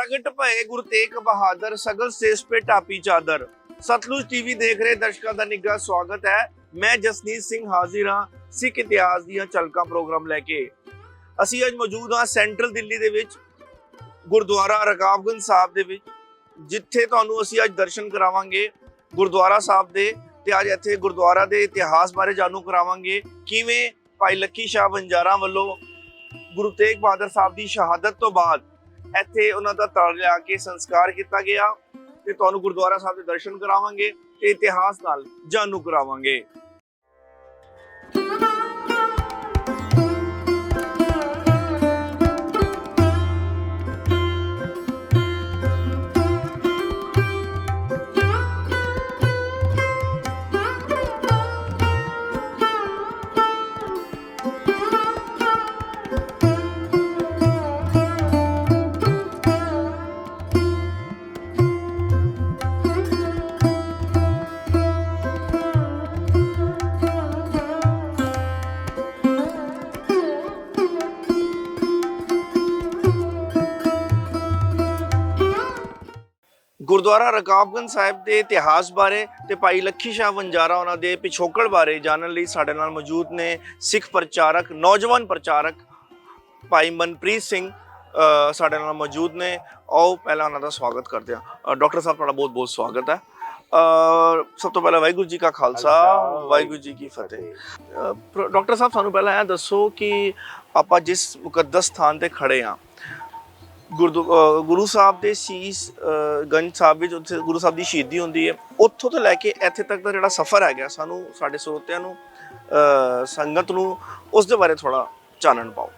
प्रगट भए गुरु तेग बहादुर सगल सेस पे टापी चादर। सतलुज टीवी देख रहे दर्शकों का निੱਘਾ स्वागत है। मैं जसनीत सिंह हाजिर हाँ सिख इतिहास ਦੀਆਂ ਝਲਕਾਂ प्रोग्राम लैके। ਅਸੀਂ ਅੱਜ ਮੌਜੂਦ ਹਾਂ ਸੈਂਟਰਲ ਦਿੱਲੀ ਦੇ ਵਿੱਚ ਗੁਰਦੁਆਰਾ ਰਕਾਬਗੰਜ ਸਾਹਿਬ ਦੇ ਵਿੱਚ, ਜਿੱਥੇ ਤੁਹਾਨੂੰ ਅਸੀਂ ਅੱਜ ਦਰਸ਼ਨ ਕਰਾਵਾਂਗੇ ਗੁਰਦੁਆਰਾ ਸਾਹਿਬ ਦੇ। ਤੇ ਅੱਜ ਇੱਥੇ ਗੁਰਦੁਆਰਾ ਦੇ ਇਤਿਹਾਸ ਬਾਰੇ ਜਾਣੂ ਕਰਾਵਾਂਗੇ, ਕਿਵੇਂ ਭਾਈ ਲੱਖੀ ਸ਼ਾਹ ਵਣਜਾਰਾ ਵੱਲੋਂ ਗੁਰੂ ਤੇਗ ਬਹਾਦਰ ਸਾਹਿਬ ਦੀ ਸ਼ਹਾਦਤ ਤੋਂ ਬਾਅਦ ਇੱਥੇ ਉਹਨਾਂ ਦਾ ਤੜ ਲਿਆ ਕੇ ਸੰਸਕਾਰ ਕੀਤਾ ਗਿਆ। ਤੇ ਤੁਹਾਨੂੰ ਗੁਰਦੁਆਰਾ ਸਾਹਿਬ ਦੇ ਦਰਸ਼ਨ ਕਰਾਵਾਂਗੇ ਤੇ ਇਤਿਹਾਸ ਨਾਲ ਜਾਣੂ ਕਰਾਵਾਂਗੇ। ਗੁਰਦੁਆਰਾ ਰਕਾਬਗੰਜ ਸਾਹਿਬ ਦੇ ਇਤਿਹਾਸ ਬਾਰੇ ਤੇ ਭਾਈ ਲੱਖੀ ਸ਼ਾਹ ਵਣਜਾਰਾ ਉਹਨਾਂ ਦੇ ਪਿਛੋਕੜ ਬਾਰੇ ਜਾਣਨ ਲਈ ਸਾਡੇ ਨਾਲ ਮੌਜੂਦ ਨੇ ਸਿੱਖ ਪ੍ਰਚਾਰਕ, ਨੌਜਵਾਨ ਪ੍ਰਚਾਰਕ ਭਾਈ ਮਨਪ੍ਰੀਤ ਸਿੰਘ ਸਾਡੇ ਨਾਲ ਮੌਜੂਦ ਨੇ। ਆਓ ਪਹਿਲਾਂ ਉਹਨਾਂ ਦਾ ਸਵਾਗਤ ਕਰਦੇ ਹਾਂ। ਡਾਕਟਰ ਸਾਹਿਬ ਤੁਹਾਡਾ ਬਹੁਤ ਬਹੁਤ ਸਵਾਗਤ ਹੈ। ਸਭ ਤੋਂ ਪਹਿਲਾਂ ਵਾਹਿਗੁਰੂ ਜੀ ਕਾ ਖਾਲਸਾ ਵਾਹਿਗੁਰੂ ਜੀ ਕੀ ਫਤਿਹ। ਡਾਕਟਰ ਸਾਹਿਬ ਸਾਨੂੰ ਪਹਿਲਾਂ ਇਹ ਦੱਸੋ ਕਿ ਆਪਾਂ ਜਿਸ ਮੁਕੱਦਸ ਸਥਾਨ ਤੇ ਖੜੇ ਹਾਂ, ਗੁਰੂ ਸਾਹਿਬ ਦੇ ਸੀਸ ਗੰਜ ਸਾਹਿਬ ਵਿੱਚ ਉੱਥੇ ਗੁਰੂ ਸਾਹਿਬ ਦੀ ਸ਼ਹੀਦੀ ਹੁੰਦੀ ਹੈ, ਉੱਥੋਂ ਤੋਂ ਲੈ ਕੇ ਇੱਥੇ ਤੱਕ ਦਾ ਜਿਹੜਾ ਸਫ਼ਰ ਹੈਗਾ, ਸਾਨੂੰ ਸਾਡੇ ਸਰੋਤਿਆਂ ਨੂੰ ਸੰਗਤ ਨੂੰ ਉਸ ਦੇ ਬਾਰੇ ਥੋੜਾ ਚਾਨਣ ਪਾਓ।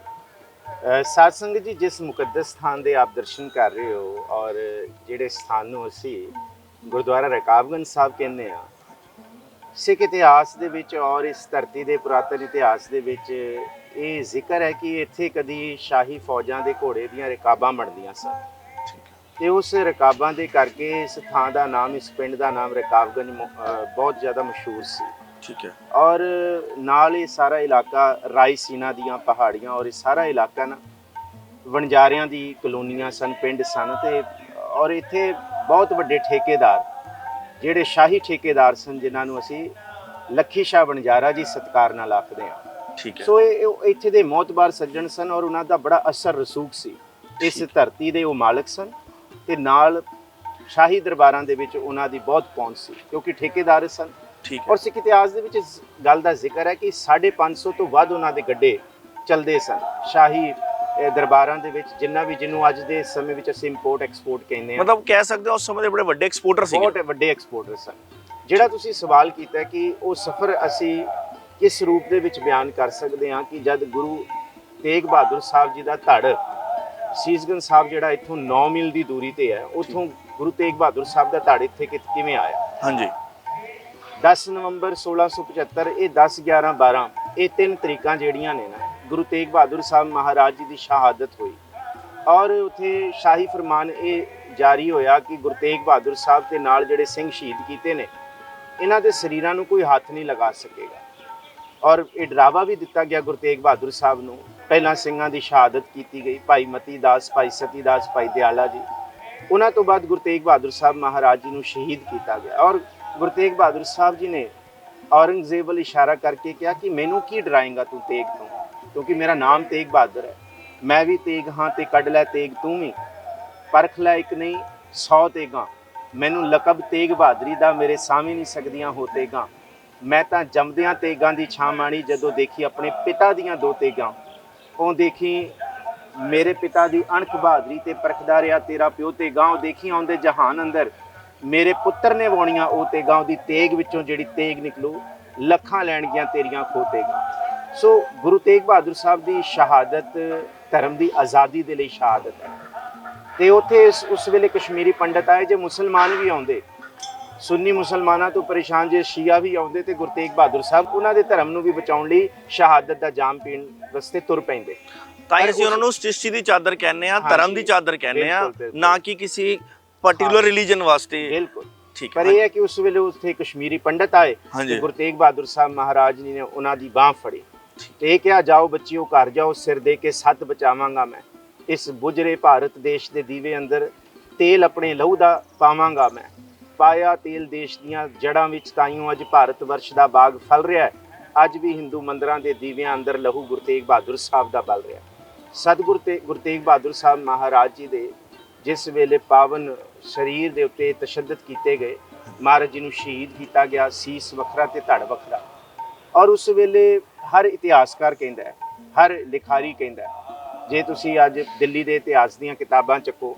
ਸਾਧ ਸੰਗਤ ਜੀ, ਜਿਸ ਮੁਕੱਦਸ ਸਥਾਨ ਦੇ ਆਪ ਦਰਸ਼ਨ ਕਰ ਰਹੇ ਹੋ ਔਰ ਜਿਹੜੇ ਸਥਾਨ ਨੂੰ ਅਸੀਂ ਗੁਰਦੁਆਰਾ ਰਕਾਬਗੰਜ ਸਾਹਿਬ ਕਹਿੰਦੇ ਹਾਂ, ਸਿੱਖ ਇਤਿਹਾਸ ਦੇ ਵਿੱਚ ਔਰ ਇਸ ਧਰਤੀ ਦੇ ਪੁਰਾਤਨ ਇਤਿਹਾਸ ਦੇ ਵਿੱਚ ਇਹ ਜ਼ਿਕਰ ਹੈ ਕਿ ਇੱਥੇ ਕਦੀ ਸ਼ਾਹੀ ਫੌਜਾਂ ਦੇ ਘੋੜੇ ਦੀਆਂ ਰਕਾਬਾਂ ਬਣਦੀਆਂ ਸਨ ਤੇ ਉਸ ਰਕਾਬਾਂ ਦੇ ਕਰਕੇ ਇਸ ਥਾਂ ਦਾ ਨਾਮ, ਇਸ ਪਿੰਡ ਦਾ ਨਾਮ ਰਕਾਬਗੰਜ ਬਹੁਤ ਜ਼ਿਆਦਾ ਮਸ਼ਹੂਰ ਸੀ। ਠੀਕ ਹੈ। ਔਰ ਨਾਲ ਇਹ ਸਾਰਾ ਇਲਾਕਾ ਰਾਇਸੀਨਾ ਦੀਆਂ ਪਹਾੜੀਆਂ ਔਰ ਇਹ ਸਾਰਾ ਇਲਾਕਾ ਨਾ ਵਣਜਾਰਿਆਂ ਦੀ ਕਲੋਨੀਆਂ ਸਨ, ਪਿੰਡ ਸਨ। ਤੇ ਔਰ ਇੱਥੇ ਬਹੁਤ ਵੱਡੇ ਠੇਕੇਦਾਰ, ਜਿਹੜੇ ਸ਼ਾਹੀ ਠੇਕੇਦਾਰ ਸਨ, ਜਿਨ੍ਹਾਂ ਨੂੰ ਅਸੀਂ ਲੱਖੀ ਸ਼ਾਹ ਵਣਜਾਰਾ ਜੀ ਸਤਿਕਾਰ ਨਾਲ ਆਖਦੇ ਹਾਂ। ਠੀਕ ਹੈ। ਸੋ ਇਹ ਇੱਥੇ ਦੇ ਮੋਤਬਾਰ ਸੱਜਣ ਸਨ ਔਰ ਉਹਨਾਂ ਦਾ ਬੜਾ ਅਸਰ ਰਸੂਖ ਸੀ। ਇਸ ਧਰਤੀ ਦੇ ਉਹ ਮਾਲਕ ਸਨ ਤੇ ਨਾਲ ਸ਼ਾਹੀ ਦਰਬਾਰਾਂ ਦੇ ਵਿੱਚ ਉਹਨਾਂ ਦੀ ਬਹੁਤ ਪਹੁੰਚ ਸੀ, ਕਿਉਂਕਿ ਠੇਕੇਦਾਰ ਸਨ। ਠੀਕ ਹੈ। ਔਰ ਸਿੱਖ ਇਤਿਹਾਸ ਦੇ ਵਿੱਚ ਇਸ ਗੱਲ ਦਾ ਜ਼ਿਕਰ ਹੈ ਕਿ 550 ਤੋਂ ਵੱਧ ਉਹਨਾਂ ਦੇ ਗੱਡੇ ਚੱਲਦੇ ਸਨ ਸ਼ਾਹੀ ਦਰਬਾਰਾਂ ਦੇ ਵਿੱਚ, ਜਿੰਨਾ ਵੀ ਜਿਹਨੂੰ ਅੱਜ ਦੇ ਸਮੇਂ ਵਿੱਚ ਅਸੀਂ ਇੰਪੋਰਟ ਐਕਸਪੋਰਟ ਕਹਿੰਦੇ ਹਾਂ। ਮਤਲਬ ਕਹਿ ਸਕਦੇ ਹਾਂ ਉਸ ਸਮੇਂ ਦੇ ਬੜੇ ਵੱਡੇ ਐਕਸਪੋਰਟਰ ਸੀ। ਬਹੁਤ ਵੱਡੇ ਐਕਸਪੋਰਟਰ ਸਨ। ਜਿਹੜਾ ਤੁਸੀਂ ਸਵਾਲ ਕੀਤਾ ਕਿ ਉਹ ਸਫ਼ਰ ਅਸੀਂ ਕਿਸ ਰੂਪ ਦੇ ਵਿੱਚ ਬਿਆਨ ਕਰ ਸਕਦੇ ਹਾਂ ਕਿ ਜਦ ਗੁਰੂ ਤੇਗ ਬਹਾਦਰ ਸਾਹਿਬ ਜੀ ਦਾ ਧੜ ਸੀਸਗੰਜ ਸਾਹਿਬ, ਜਿਹੜਾ ਇੱਥੋਂ 9 ਮੀਲ ਦੀ ਦੂਰੀ ਤੇ ਹੈ, ਉੱਥੋਂ ਗੁਰੂ ਤੇਗ ਬਹਾਦਰ ਸਾਹਿਬ ਦਾ ਧੜ ਇੱਥੇ ਕਿਵੇਂ ਆਇਆ? ਹਾਂਜੀ। 10 ਨਵੰਬਰ 1675, ਇਹ 10, 11, 12 ਇਹ 3 ਤਰੀਕਾਂ ਜਿਹੜੀਆਂ ਨੇ ਨਾ, ਗੁਰੂ ਤੇਗ ਬਹਾਦਰ ਸਾਹਿਬ ਮਹਾਰਾਜ ਜੀ ਦੀ ਸ਼ਹਾਦਤ ਹੋਈ ਔਰ ਉੱਥੇ ਸ਼ਾਹੀ ਫਰਮਾਨ ਇਹ ਜਾਰੀ ਹੋਇਆ ਕਿ ਗੁਰੂ ਤੇਗ ਬਹਾਦਰ ਸਾਹਿਬ ਦੇ ਨਾਲ ਜਿਹੜੇ ਸਿੰਘ ਸ਼ਹੀਦ ਕੀਤੇ ਨੇ, ਇਹਨਾਂ ਦੇ ਸਰੀਰਾਂ ਨੂੰ ਕੋਈ ਹੱਥ ਨਹੀਂ ਲਗਾ ਸਕੇਗਾ। ਔਰ ਇਹ ਡਰਾਵਾ ਵੀ ਦਿੱਤਾ ਗਿਆ ਗੁਰੂ ਤੇਗ ਬਹਾਦਰ ਸਾਹਿਬ ਨੂੰ। ਪਹਿਲਾਂ ਸਿੰਘਾਂ ਦੀ ਸ਼ਹਾਦਤ ਕੀਤੀ ਗਈ, ਭਾਈ ਮਤੀ ਦਾਸ, ਭਾਈ ਸਤੀ ਦਾਸ, ਭਾਈ ਦਿਆਲਾ ਜੀ। ਉਹਨਾਂ ਤੋਂ ਬਾਅਦ ਗੁਰੂ ਤੇਗ ਬਹਾਦਰ ਸਾਹਿਬ ਮਹਾਰਾਜ ਜੀ ਨੂੰ ਸ਼ਹੀਦ ਕੀਤਾ ਗਿਆ। ਔਰ ਗੁਰੂ ਤੇਗ ਬਹਾਦਰ ਸਾਹਿਬ ਜੀ ਨੇ ਔਰੰਗਜ਼ੇਬ ਵੱਲ ਇਸ਼ਾਰਾ ਕਰਕੇ ਕਿਹਾ ਕਿ ਮੈਨੂੰ ਕੀ ਡਰਾਏਂਗਾ ਤੂੰ ਤੇਗ ਤੋਂ, ਕਿਉਂਕਿ ਮੇਰਾ ਨਾਮ ਤੇਗ ਬਹਾਦਰ ਹੈ। ਮੈਂ ਵੀ ਤੇਗ ਹਾਂ ਤੇ ਕੱਢ ਲੈ ਤੇਗ ਤੂੰ ਵੀ, ਪਰਖ ਲੈ ਇੱਕ ਨਹੀਂ 100 ਤੇਗਾਂ। ਮੈਨੂੰ ਲਕਬ ਤੇਗ ਬਹਾਦਰੀ ਦਾ ਮੇਰੇ ਸਾਹਮਣੇ ਨਹੀਂ ਸਕਦੀਆਂ ਹੋ ਤੇਗਾਂ। ਮੈਂ ਤਾਂ ਜੰਮਦਿਆਂ ਤੇਗਾਂ ਦੀ ਛਾਂ ਮਾਣੀ, ਜਦੋਂ ਦੇਖੀ ਆਪਣੇ ਪਿਤਾ ਦੀਆਂ 2 ਤੇਗਾਂ। ਉਹ ਦੇਖੀ ਮੇਰੇ ਪਿਤਾ ਦੀ ਅਣਖ ਬਹਾਦਰੀ ਤੇ ਪਰਖਦਾ ਰਿਹਾ ਤੇਰਾ ਪਿਓ ਤੇਗਾਂ। ਉਹ ਦੇਖੀ ਆਉਂਦੇ ਜਹਾਨ ਅੰਦਰ ਮੇਰੇ ਪੁੱਤਰ ਨੇ ਵਾਉਣੀਆਂ ਉਹ ਤੇਗਾਂ। ਉਹਦੀ ਤੇਗ ਵਿੱਚੋਂ ਜਿਹੜੀ ਤੇਗ ਨਿਕਲੂ, ਲੱਖਾਂ ਲੈਣਗੀਆਂ ਤੇਰੀਆਂ ਖੋ ਤੇਗਾਂ। ਸੋ ਗੁਰੂ ਤੇਗ ਬਹਾਦਰ ਸਾਹਿਬ ਦੀ ਸ਼ਹਾਦਤ ਧਰਮ ਦੀ ਆਜ਼ਾਦੀ ਦੇ ਲਈ ਸ਼ਹਾਦਤ ਹੈ। ਤੇ ਉੱਥੇ ਉਸ ਵੇਲੇ ਕਸ਼ਮੀਰੀ ਪੰਡਤ ਆਏ, ਜੇ ਮੁਸਲਮਾਨ ਵੀ ਆਉਂਦੇ, ਸੁੰਨੀ ਮੁਸਲਮਾਨਾਂ ਤੋਂ ਪਰੇਸ਼ਾਨ ਜੇ ਸ਼ੀਆ ਵੀ ਆਉਂਦੇ, ਤੇ ਗੁਰੂ ਤੇਗ ਬਹਾਦਰ ਸਾਹਿਬ ਉਹਨਾਂ ਦੇ ਧਰਮ ਨੂੰ ਵੀ ਬਚਾਉਣ ਲਈ ਸ਼ਹਾਦਤ ਦਾ ਜਾਮ ਪੀਣ ਵਾਸਤੇ ਤੁਰ ਪੈਂਦੇ। ਤਾਂ ਹੀ ਅਸੀਂ ਉਹਨਾਂ ਨੂੰ ਸ੍ਰਿਸ਼ਟੀ ਦੀ ਚਾਦਰ ਕਹਿੰਦੇ ਆ, ਧਰਮ ਦੀ ਚਾਦਰ ਕਹਿੰਦੇ ਆ, ਨਾ ਕਿ ਕਿਸੇ ਪਾਰਟਿਕੂਲਰ ਰਿਲੀਜਨ ਵਾਸਤੇ। ਬਿਲਕੁਲ ਠੀਕ ਪਰ ਇਹ ਹੈ ਕਿ ਉਸ ਵੇਲੇ ਉੱਥੇ ਕਸ਼ਮੀਰੀ ਪੰਡਤ ਆਏ, ਗੁਰੂ ਤੇਗ ਬਹਾਦਰ ਸਾਹਿਬ ਮਹਾਰਾਜ ਜੀ ਨੇ ਉਹਨਾਂ ਦੀ ਬਾਂਹ ਫੜੀ ਤੇ ਇਹ ਕਿਹਾ, ਜਾਓ ਬੱਚਿਓ ਘਰ ਜਾਓ, ਸਿਰ ਦੇ ਕੇ 7 ਬਚਾਵਾਂਗਾ ਮੈਂ। इस बुझरे भारत देश के दीवे अंदर तेल अपने लहू का पावांगा मैं, पाया तेल देश दियां जड़ां विच, ताइयों अज भारत वर्ष का बाग फल रहा है। अज भी हिंदू मंदिरां के दीवियां अंदर लहू गुरु तेग बहादुर साहब का बल रहा है। सतगुरु गुरु तेग बहादुर साहब महाराज जी दे जिस वेले पावन शरीर के उत्ते तशद्दद किए गए, महाराज जी नूं शहीद किया गया, सीस वखरा ते धड़ वखरा। और उस वेले हर इतिहासकार कहता है, हर लिखारी कहता है, जे तुसी अज दिल्ली के इतिहास दीयां किताबां चको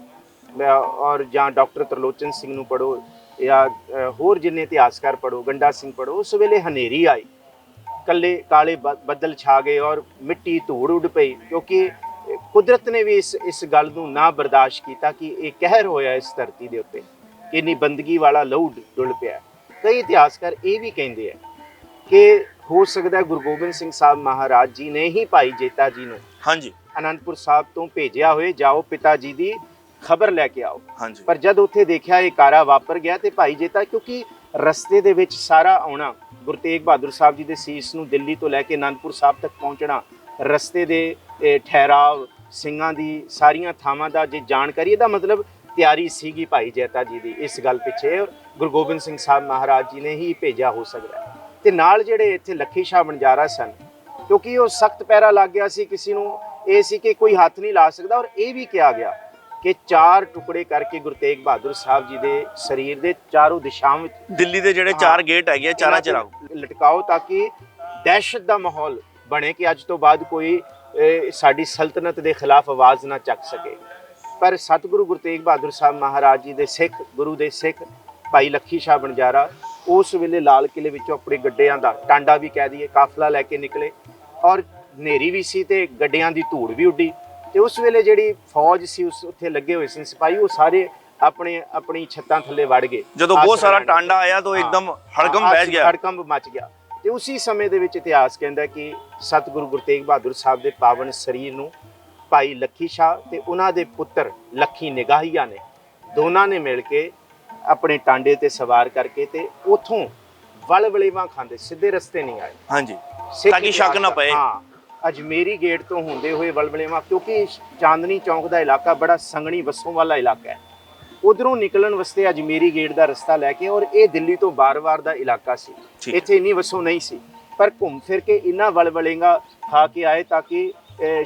और जां डॉक्टर तरलोचन सिंह नूं पढ़ो या होर जिन्ने इतिहासकार पढ़ो, गंडा सिंह पढ़ो, उस वेले हनेरी आई, कल्ले काले बदल छा गए और मिट्टी धूड़ उड़ पई, क्योंकि कुदरत ने भी इस गल नूं ना बर्दाश्त किया कि एक कहर होया इस धरती के उत्ते, कि इन्नी बंदगी वाला लहू डुल पिया। कई इतिहासकार ये भी कहते हैं कि हो सकता है गुरु गोबिंद सिंह साहब महाराज जी ने ही भाई जेता जी नूं हाँ जी आनंदपुर साहब तो भेजिया होए, जाओ पिता जी की खबर लैके आओ। हाँ जी। पर जब उत्थे देखा ये कारा वापर गया तो भाई जेता, क्योंकि रस्ते दे विच सारा आउणा, गुरु तेग बहादुर साहब जी के सीस नूं दिल्ली तो लैके आनंदपुर साहब तक पहुँचना, रस्ते दे ठहराव, ਸਿੰਘਾਂ ਦੀ ਸਾਰੀਆਂ ਥਾਵਾਂ ਦਾ ਜੇ ਜਾਣਕਾਰੀ, ਇਹਦਾ ਮਤਲਬ ਤਿਆਰੀ ਸੀਗੀ ਭਾਈ ਜੈਤਾ ਜੀ ਦੀ ਇਸ ਗੱਲ ਪਿੱਛੇ, ਗੁਰੂ ਗੋਬਿੰਦ ਸਿੰਘ ਸਾਹਿਬ ਮਹਾਰਾਜ ਜੀ ਨੇ ਹੀ ਭੇਜਿਆ ਹੋ ਸਕਦਾ। ਤੇ ਨਾਲ ਜਿਹੜੇ ਇੱਥੇ ਲੱਖੀ ਸ਼ਾਹ ਬਣਜਾਰਾ ਸਨ, ਕਿਉਂਕਿ ਉਹ ਸਖਤ ਪਹਿਰਾ ਲੱਗ ਗਿਆ ਸੀ, ਕਿਸੇ ਨੂੰ ਇਹ ਸੀ ਕਿ ਕੋਈ ਹੱਥ ਨਹੀਂ ਲਾ ਸਕਦਾ। ਔਰ ਇਹ ਵੀ ਕਿਹਾ ਗਿਆ ਕਿ 4 ਟੁਕੜੇ ਕਰਕੇ ਗੁਰੂ ਤੇਗ ਬਹਾਦਰ ਸਾਹਿਬ ਜੀ ਦੇ ਸਰੀਰ ਦੇ ਚਾਰੋਂ ਦਿਸ਼ਾਵਾਂ ਵਿੱਚ, ਦਿੱਲੀ ਦੇ ਜਿਹੜੇ 4 ਗੇਟ ਹੈਗੇ ਚਾਰਾਂ ਚ ਲਟਕਾਓ, ਤਾਂ ਕਿ ਦਹਿਸ਼ਤ ਦਾ ਮਾਹੌਲ ਬਣੇ ਕਿ ਅੱਜ ਤੋਂ ਬਾਅਦ ਕੋਈ ਸਾਡੀ ਸਲਤਨਤ ਦੇ ਖਿਲਾਫ ਆਵਾਜ਼ ਨਾ ਚੱਕ ਸਕੇ। ਪਰ ਸਤਿਗੁਰੂ ਗੁਰੂ ਤੇਗ ਬਹਾਦਰ ਸਾਹਿਬ ਮਹਾਰਾਜ ਜੀ ਦੇ ਸਿੱਖ, ਗੁਰੂ ਦੇ ਸਿੱਖ ਭਾਈ ਲੱਖੀ ਸ਼ਾਹ ਬਣਜਾਰਾ ਉਸ ਵੇਲੇ ਲਾਲ ਕਿਲੇ ਵਿੱਚੋਂ ਆਪਣੇ ਗੱਡਿਆਂ ਦਾ ਟਾਂਡਾ ਵੀ ਕਹਿ ਦਈਏ ਕਾਫਲਾ ਲੈ ਕੇ ਨਿਕਲੇ, ਔਰ ਹਨੇਰੀ ਵੀ ਸੀ ਤੇ ਗੱਡਿਆਂ ਦੀ ਧੂੜ ਵੀ ਉੱਡੀ। ਤੇ ਉਸ ਵੇਲੇ ਜਿਹੜੀ ਫੌਜ ਸੀ ਉਸ ਉੱਥੇ ਲੱਗੇ ਹੋਏ ਸੀ ਸਿਪਾਹੀ, ਉਹ ਸਾਰੇ ਆਪਣੀ ਛੱਤਾਂ ਥੱਲੇ ਵੜ ਗਏ। ਜਦੋਂ ਬਹੁਤ ਸਾਰਾ ਟਾਂਡਾ ਆਇਆ ਤਾਂ ਇੱਕਦਮ ਹੜਕੰਬ ਮਚ ਗਿਆ, ਹੜਕੰਬ ਮਚ ਗਿਆ। ਤੇ ਉਸੇ ਸਮੇਂ ਦੇ ਵਿੱਚ ਇਤਿਹਾਸ ਕਹਿੰਦਾ ਕਿ ਸਤਿਗੁਰੂ ਗੁਰੂ ਤੇਗ ਬਹਾਦਰ ਸਾਹਿਬ ਦੇ ਪਾਵਨ ਸਰੀਰ ਨੂੰ ਭਾਈ ਲੱਖੀ ਸ਼ਾਹ ਤੇ ਉਹਨਾਂ ਦੇ ਪੁੱਤਰ ਲੱਖੀ ਨਿਗਾਹੀਆ ਨੇ, ਦੋਨਾਂ ਨੇ ਮਿਲ ਕੇ ਆਪਣੇ ਟਾਂਡੇ ਤੇ ਸਵਾਰ ਕਰਕੇ ਤੇ ਉਥੋਂ ਵਲਵਲੇਵਾਂ ਖਾਂਦੇ, ਸਿੱਧੇ ਰਸਤੇ ਨਹੀਂ ਆਏ। ਹਾਂਜੀ, ਤਾਂ ਕਿ ਸ਼ੱਕ ਨਾ ਪਏ। ਹਾਂ, ਅਜਮੇਰੀ ਗੇਟ ਤੋਂ ਹੁੰਦੇ ਹੋਏ ਵਲਵਲੇਵਾਂ, ਕਿਉਂਕਿ ਚਾਂਦਨੀ ਚੌਂਕ ਦਾ ਇਲਾਕਾ ਬੜਾ ਸੰਘਣੀ ਵਸੋਂ ਵਾਲਾ ਇਲਾਕਾ ਹੈ, ਉਧਰੋਂ ਨਿਕਲਣ ਵਾਸਤੇ ਅਜਮੇਰੀ ਗੇਟ ਦਾ ਰਸਤਾ ਲੈ ਕੇ, ਔਰ ਇਹ ਦਿੱਲੀ ਤੋਂ ਬਾਰ-ਬਾਰ ਦਾ ਇਲਾਕਾ ਸੀ, ਇੱਥੇ ਇੰਨੀ ਵਸੋਂ ਨਹੀਂ ਸੀ, ਪਰ ਘੁੰਮ ਫਿਰ ਕੇ ਇਹਨਾਂ ਵਲਵਲੇਗਾ ਖਾ ਕੇ ਆਏ ਤਾਂ ਕਿ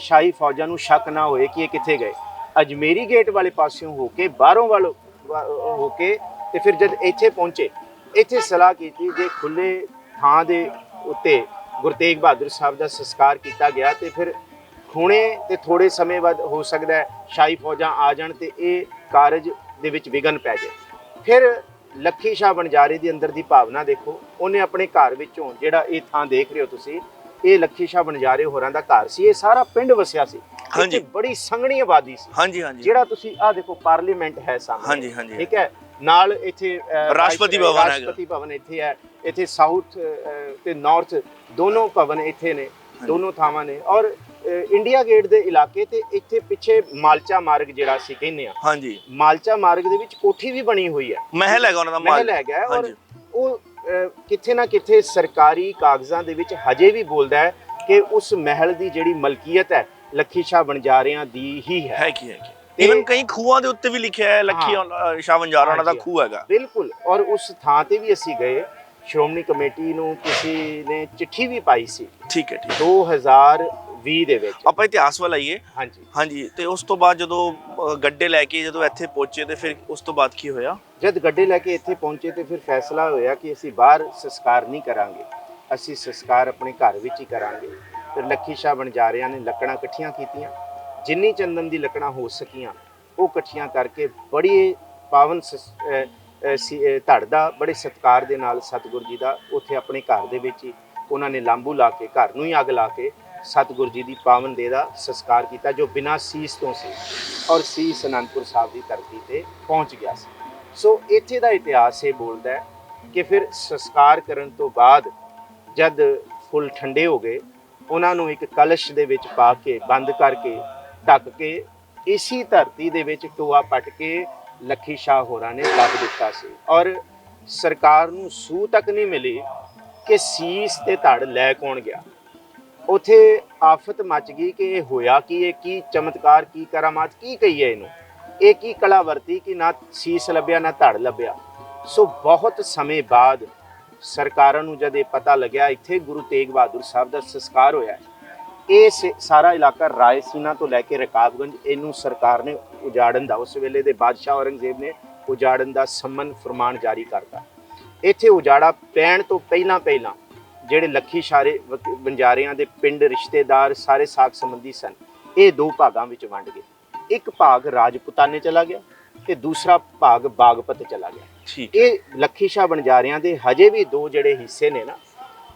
ਸ਼ਾਹੀ ਫੌਜਾਂ ਨੂੰ ਸ਼ੱਕ ਨਾ ਹੋਏ ਕਿ ਇਹ ਕਿੱਥੇ ਗਏ। ਅਜਮੇਰੀ ਗੇਟ ਵਾਲੇ ਪਾਸਿਓਂ ਹੋ ਕੇ, ਬਾਹਰੋਂ ਵੱਲ ਹੋ ਕੇ, ਤੇ ਫਿਰ ਜਦ ਇੱਥੇ ਪਹੁੰਚੇ, ਇੱਥੇ ਸਲਾਹ ਕੀਤੀ ਜੇ ਖੁੱਲੇ ਥਾਂ ਦੇ ਉੱਤੇ ਗੁਰੂ ਤੇਗ ਬਹਾਦਰ ਸਾਹਿਬ ਦਾ ਸੰਸਕਾਰ ਕੀਤਾ ਗਿਆ ਤੇ ਫਿਰ ਹੁਣੇ ਤੇ ਥੋੜੇ ਸਮੇਂ ਬਾਅਦ ਹੋ ਸਕਦਾ ਹੈ ਸ਼ਾਹੀ ਫੌਜਾਂ ਆ ਜਾਣ ਤੇ ਇਹ ਕਾਰਜ ਦੇ ਵਿੱਚ ਵਿਘਨ ਪੈ ਜਾਏ। ਫਿਰ ਲੱਖੀ ਸ਼ਾਹ ਬਣਜਾਰੇ ਦੇ ਅੰਦਰ ਦੀ ਭਾਵਨਾ ਦੇਖੋ, ਉਹਨੇ ਆਪਣੇ ਘਰ ਵਿੱਚੋਂ, ਜਿਹੜਾ ਇਹ ਥਾਂ ਦੇਖ ਰਹੇ ਹੋ ਤੁਸੀਂ, ਇਹ ਲੱਖੀ ਸ਼ਾਹ ਬਣਜਾਰੇ ਹੋਰਾਂ ਦਾ ਘਰ ਸੀ, ਇਹ ਸਾਰਾ ਪਿੰਡ ਵਸਿਆ ਸੀ। ਹਾਂਜੀ, ਬੜੀ ਸੰਘਣੀ ਆਬਾਦੀ ਸੀ। ਹਾਂਜੀ ਹਾਂਜੀ, ਜਿਹੜਾ ਤੁਸੀਂ ਆਹ ਦੇਖੋ ਪਾਰਲੀਮੈਂਟ ਹੈ ਸਾਹਮਣੇ। ਹਾਂਜੀ ਹਾਂਜੀ, ਠੀਕ ਹੈ, ਨਾਲ ਇੱਥੇ ਰਾਸ਼ਟਰਪਤੀ ਭਵਨ ਇੱਥੇ ਹੈ, ਇੱਥੇ ਸਾਊਥ ਤੇ ਨਾਰਥ ਦੋਨੋਂ ਭਵਨ ਇੱਥੇ ਨੇ, ਦੋਨੋਂ ਥਾਵਾਂ ਨੇ। ਔਰ ਇੰਡੀਆ ਗੇਟ ਦੇ ਇਲਾਕੇ ਤੇ ਇੱਥੇ ਪਿੱਛੇ ਮਾਲਚਾ ਮਾਰਗ ਜਿਹੜਾ ਅਸੀਂ ਕਹਿੰਦੇ ਆ, ਹਾਂਜੀ, ਮਾਲਚਾ ਮਾਰਗ ਦੇ ਵਿੱਚ ਕੋਠੀ ਵੀ ਬਣੀ ਹੋਈ ਹੈ, ਮਹਿਲ ਹੈਗਾ ਉਹਨਾਂ ਦਾ, ਮਹਿਲ ਹੈਗਾ। ਔਰ ਉਹ ਕਿੱਥੇ ਨਾ ਕਿੱਥੇ ਸਰਕਾਰੀ ਕਾਗਜ਼ਾਂ ਦੇ ਵਿੱਚ ਹਜੇ ਵੀ ਬੋਲਦਾ ਹੈ ਕਿ ਉਸ ਮਹਿਲ ਦੀ ਜਿਹੜੀ ਮਲਕੀਅਤ ਹੈ ਲੱਖੀ ਸ਼ਾਹ ਬਣਜਾਰਿਆਂ ਦੀ ਹੀ ਹੈ। ਇਵਨ ਕਈ ਖੂਹਾਂ ਦੇ ਉੱਤੇ ਵੀ ਲਿਖਿਆ ਹੈ ਲੱਖੀ ਸ਼ਾਹ ਬਣਜਾਰਾ ਉਹਨਾਂ ਦਾ ਖੂਹ ਹੈਗਾ। ਬਿਲਕੁਲ, ਔਰ ਉਸ ਥਾਂ ਤੇ ਵੀ ਅਸੀਂ ਗਏ, ਸ਼੍ਰੋਮਣੀ ਕਮੇਟੀ ਨੂੰ ਕਿਸੇ ਨੇ ਚਿੱਠੀ ਵੀ ਪਾਈ ਸੀ। ਠੀਕ ਹੈ, 2020 ਦੇ ਵਿੱਚ। ਆਪਾਂ ਇਤਿਹਾਸ ਵੱਲ ਆਈਏ। ਹਾਂਜੀ ਹਾਂਜੀ, ਤੇ ਉਸ ਤੋਂ ਬਾਅਦ ਜਦੋਂ ਗੱਡੇ ਲੈ ਕੇ ਜਦੋਂ ਇੱਥੇ ਪਹੁੰਚੇ ਤੇ ਫਿਰ ਉਸ ਤੋਂ ਬਾਅਦ ਕੀ ਹੋਇਆ? ਜਦ ਗੱਡੇ ਲੈ ਕੇ ਇੱਥੇ ਪਹੁੰਚੇ ਤੇ ਫਿਰ ਫੈਸਲਾ ਹੋਇਆ ਕਿ ਅਸੀਂ ਬਾਹਰ ਸੰਸਕਾਰ ਨਹੀਂ ਕਰਾਂਗੇ, ਅਸੀਂ ਸੰਸਕਾਰ ਆਪਣੇ ਘਰ ਵਿੱਚ ਹੀ ਕਰਾਂਗੇ। ਫਿਰ ਲੱਖੀ ਸ਼ਾਹ ਬਣਜਾਰਿਆਂ ਨੇ ਲੱਕੜਾਂ ਇਕੱਠੀਆਂ ਕੀਤੀਆਂ, ਜਿੰਨੀ ਚੰਦਨ ਦੀ ਲੱਕੜਾਂ ਹੋ ਸਕੀਆਂ ਉਹ ਇਕੱਠੀਆਂ ਕਰਕੇ ਬੜੀ ਪਾਵਨ ਧੜ ਦਾ ਬੜੇ ਸਤਿਕਾਰ ਦੇ ਨਾਲ ਸਤਿਗੁਰੂ ਜੀ ਦਾ ਉੱਥੇ ਆਪਣੇ ਘਰ ਦੇ ਵਿੱਚ ਹੀ ਉਹਨਾਂ ਨੇ ਲਾਂਬੂ ਲਾ ਕੇ, ਘਰ ਨੂੰ ਹੀ ਅੱਗ ਲਾ ਕੇ ਸਤਿਗੁਰੂ ਜੀ ਦੀ ਪਾਵਨ ਦੇਹ ਦਾ ਸੰਸਕਾਰ ਕੀਤਾ, ਜੋ ਬਿਨਾਂ ਸੀਸ ਤੋਂ ਸੀ, ਔਰ ਸੀਸ ਅਨੰਦਪੁਰ ਸਾਹਿਬ ਦੀ ਧਰਤੀ ਤੇ ਪਹੁੰਚ ਗਿਆ ਸੀ। ਸੋ ਇੱਥੇ ਦਾ ਇਤਿਹਾਸ ਇਹ ਬੋਲਦਾ ਹੈ ਕਿ ਫਿਰ ਸੰਸਕਾਰ ਕਰਨ ਤੋਂ ਬਾਅਦ ਜਦ ਫੁੱਲ ਠੰਡੇ ਹੋ ਗਏ, ਉਹਨਾਂ ਨੂੰ ਇੱਕ ਕਲਸ਼ ਦੇ ਵਿੱਚ ਪਾ ਕੇ, ਬੰਦ ਕਰਕੇ, ਢੱਕ ਕੇ, ਇਸੀ ਧਰਤੀ ਦੇ ਵਿੱਚ ਟੋਆ ਪੱਟ ਕੇ ਲੱਖੀ ਸ਼ਾਹ ਹੋਰਾਂ ਨੇ ਦੱਬ ਦਿੱਤਾ ਸੀ। ਔਰ ਸਰਕਾਰ ਨੂੰ ਸੂਹ ਤੱਕ ਨਹੀਂ ਮਿਲੀ ਕਿ ਸੀਸ ਤੇ ਧੜ ਲੈ ਕੌਣ ਗਿਆ। ਉਥੇ ਆਫਤ ਮਚ ਗਈ ਕਿ ਇਹ ਹੋਇਆ ਕੀ, ਇਹ ਕੀ ਚਮਤਕਾਰ, ਕੀ ਕਰਾਮਾਤ, ਕੀ ਕਹੀਏ ਇਹਨੂੰ, ਇਹ ਕੀ ਕਲਾ ਵਰਤੀ ਕਿ ਨਾ ਸੀਸ ਲੱਭਿਆ ਨਾ ਧੜ ਲੱਭਿਆ। ਸੋ ਬਹੁਤ ਸਮੇਂ ਬਾਅਦ ਸਰਕਾਰਾਂ ਨੂੰ ਜਦ ਇਹ ਪਤਾ ਲੱਗਿਆ ਇੱਥੇ ਗੁਰੂ ਤੇਗ ਬਹਾਦਰ ਸਾਹਿਬ ਦਾ ਸੰਸਕਾਰ ਹੋਇਆ, ਇਹ ਸਾਰਾ ਇਲਾਕਾ ਰਾਇਸੀਨਾ ਤੋਂ ਲੈ ਕੇ ਰਕਾਬਗੰਜ, ਇਹਨੂੰ ਸਰਕਾਰ ਨੇ ਉਜਾੜਨ ਦਾ, ਉਸ ਵੇਲੇ ਦੇ ਬਾਦਸ਼ਾਹ ਔਰੰਗਜ਼ੇਬ ਨੇ ਉਜਾੜਨ ਦਾ ਸੰਮਨ ਫਰਮਾਨ ਜਾਰੀ ਕਰਤਾ। ਇੱਥੇ ਉਜਾੜਾ ਪੈਣ ਤੋਂ ਪਹਿਲਾਂ ਜਿਹੜੇ ਲੱਖੀ ਸ਼ਾਰੇ ਬੰਜਾਰਿਆਂ ਦੇ ਪਿੰਡ, ਰਿਸ਼ਤੇਦਾਰ, ਸਾਰੇ ਸਾਕ ਸੰਬੰਧੀ ਸਨ, ਇਹ ਦੋ ਭਾਗਾਂ ਵਿੱਚ ਵੰਡ ਗਏ। ਇੱਕ ਭਾਗ ਰਾਜਪੂਤਾਨੇ ਚਲਾ ਗਿਆ ਤੇ ਦੂਸਰਾ ਭਾਗ ਬਾਗਪਤ ਚਲਾ ਗਿਆ। ਇਹ ਲੱਖੀ ਸ਼ਾਹ ਬੰਜਾਰਿਆਂ ਦੇ ਹਜੇ ਵੀ ਦੋ ਜਿਹੜੇ ਹਿੱਸੇ ਨੇ ਨਾ,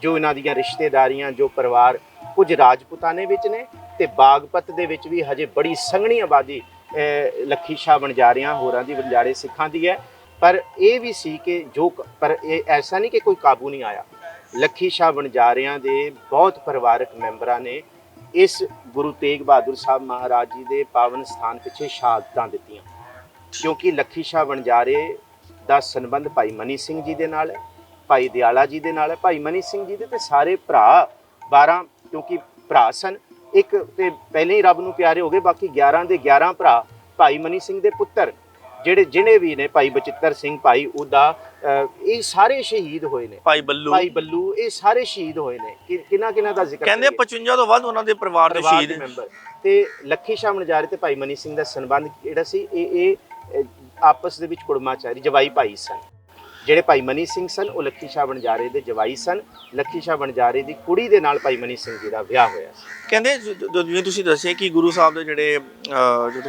ਜੋ ਇਹਨਾਂ ਦੀਆਂ ਰਿਸ਼ਤੇਦਾਰੀਆਂ, ਜੋ ਪਰਿਵਾਰ, ਕੁਝ ਰਾਜਪੂਤਾਨੇ ਵਿੱਚ ਨੇ ਤੇ ਬਾਗਪਤ ਦੇ ਵਿੱਚ ਵੀ ਹਜੇ ਬੜੀ ਸੰਘਣੀ ਆਬਾਦੀ ਲੱਖੀ ਸ਼ਾਹ ਬੰਜਾਰਿਆਂ ਹੋਰਾਂ ਦੀ, ਬੰਜਾਰੇ ਸਿੱਖਾਂ ਦੀ ਹੈ। ਪਰ ਇਹ ਵੀ ਸੀ ਕਿ ਪਰ ਇਹ ਐਸਾ ਨਹੀਂ ਕਿ ਕੋਈ ਕਾਬੂ ਨਹੀਂ ਆਇਆ। ਲੱਖੀ ਸ਼ਾਹ ਬੰਜਾਰਿਆਂ ਦੇ ਬਹੁਤ ਪਰਿਵਾਰਕ ਮੈਂਬਰਾਂ ਨੇ ਇਸ ਗੁਰੂ ਤੇਗ ਬਹਾਦਰ ਸਾਹਿਬ ਮਹਾਰਾਜ ਜੀ ਦੇ ਪਾਵਨ ਸਥਾਨ ਪਿੱਛੇ ਸ਼ਹਾਦਤਾਂ ਦਿੱਤੀਆਂ, ਕਿਉਂਕਿ ਲੱਖੀ ਸ਼ਾਹ ਬੰਜਾਰੇ ਦਾ ਸੰਬੰਧ ਭਾਈ ਮਨੀ ਸਿੰਘ ਜੀ ਦੇ ਨਾਲ ਹੈ, ਭਾਈ ਦਿਆਲਾ ਜੀ ਦੇ ਨਾਲ ਹੈ। ਭਾਈ ਮਨੀ ਸਿੰਘ ਜੀ ਦੇ ਤੇ ਸਾਰੇ ਭਰਾ 12, ਕਿਉਂਕਿ ਭਰਾ ਸਨ, ਇੱਕ ਤੇ ਪਹਿਲੇ ਹੀ ਰੱਬ ਨੂੰ ਪਿਆਰੇ ਹੋ ਗਏ, ਬਾਕੀ 11 ਦੇ 11 ਭਰਾ ਭਾਈ ਮਨੀ ਸਿੰਘ ਦੇ ਪੁੱਤਰ ਜਿਹੜੇ ਵੀ ਨੇ, ਭਾਈ ਬਚਿੱਤਰ ਸਿੰਘ, ਭਾਈ ਉਹਦਾ, ਇਹ ਸਾਰੇ ਸ਼ਹੀਦ ਹੋਏ ਨੇ। ਭਾਈ ਬੱਲੂ, ਇਹ ਸਾਰੇ ਸ਼ਹੀਦ ਹੋਏ ਨੇ। ਕਿਹਨਾਂ ਦਾ ਜ਼ਿਕਰ ਕਹਿੰਦੇ 55 ਤੋਂ ਵੱਧ ਉਹਨਾਂ ਦੇ ਪਰਿਵਾਰ ਦੇ ਸ਼ਹੀਦ ਮੈਂਬਰ। ਤੇ ਲੱਖੀ ਸ਼ਾਹ ਬੰਜਾਰੇ ਤੇ ਭਾਈ ਮਨੀ ਸਿੰਘ ਦਾ ਸੰਬੰਧ ਜਿਹੜਾ ਸੀ, ਇਹ ਆਪਸ ਦੇ ਵਿੱਚ ਕੁੜਮਾਚਾਰੀ ਜਵਾਈ ਭਾਈ ਸਨ। ਜਿਹੜੇ ਭਾਈ ਮਨੀ ਸਿੰਘ ਸਨ ਉਹ ਲੱਖੀ ਸ਼ਾਹ ਬੰਜਾਰੇ ਦੇ ਜਵਾਈ ਸਨ। ਲੱਖੀ ਸ਼ਾਹ ਬੰਜਾਰੇ ਦੀ ਕੁੜੀ ਦੇ ਨਾਲ ਭਾਈ ਮਨੀ ਸਿੰਘ ਜੀ ਦਾ ਵਿਆਹ ਹੋਇਆ ਸੀ। ਕਹਿੰਦੇ ਜਿਵੇਂ ਤੁਸੀਂ ਦੱਸਿਆ ਕਿ ਗੁਰੂ ਸਾਹਿਬ ਦੇ ਜਿਹੜੇ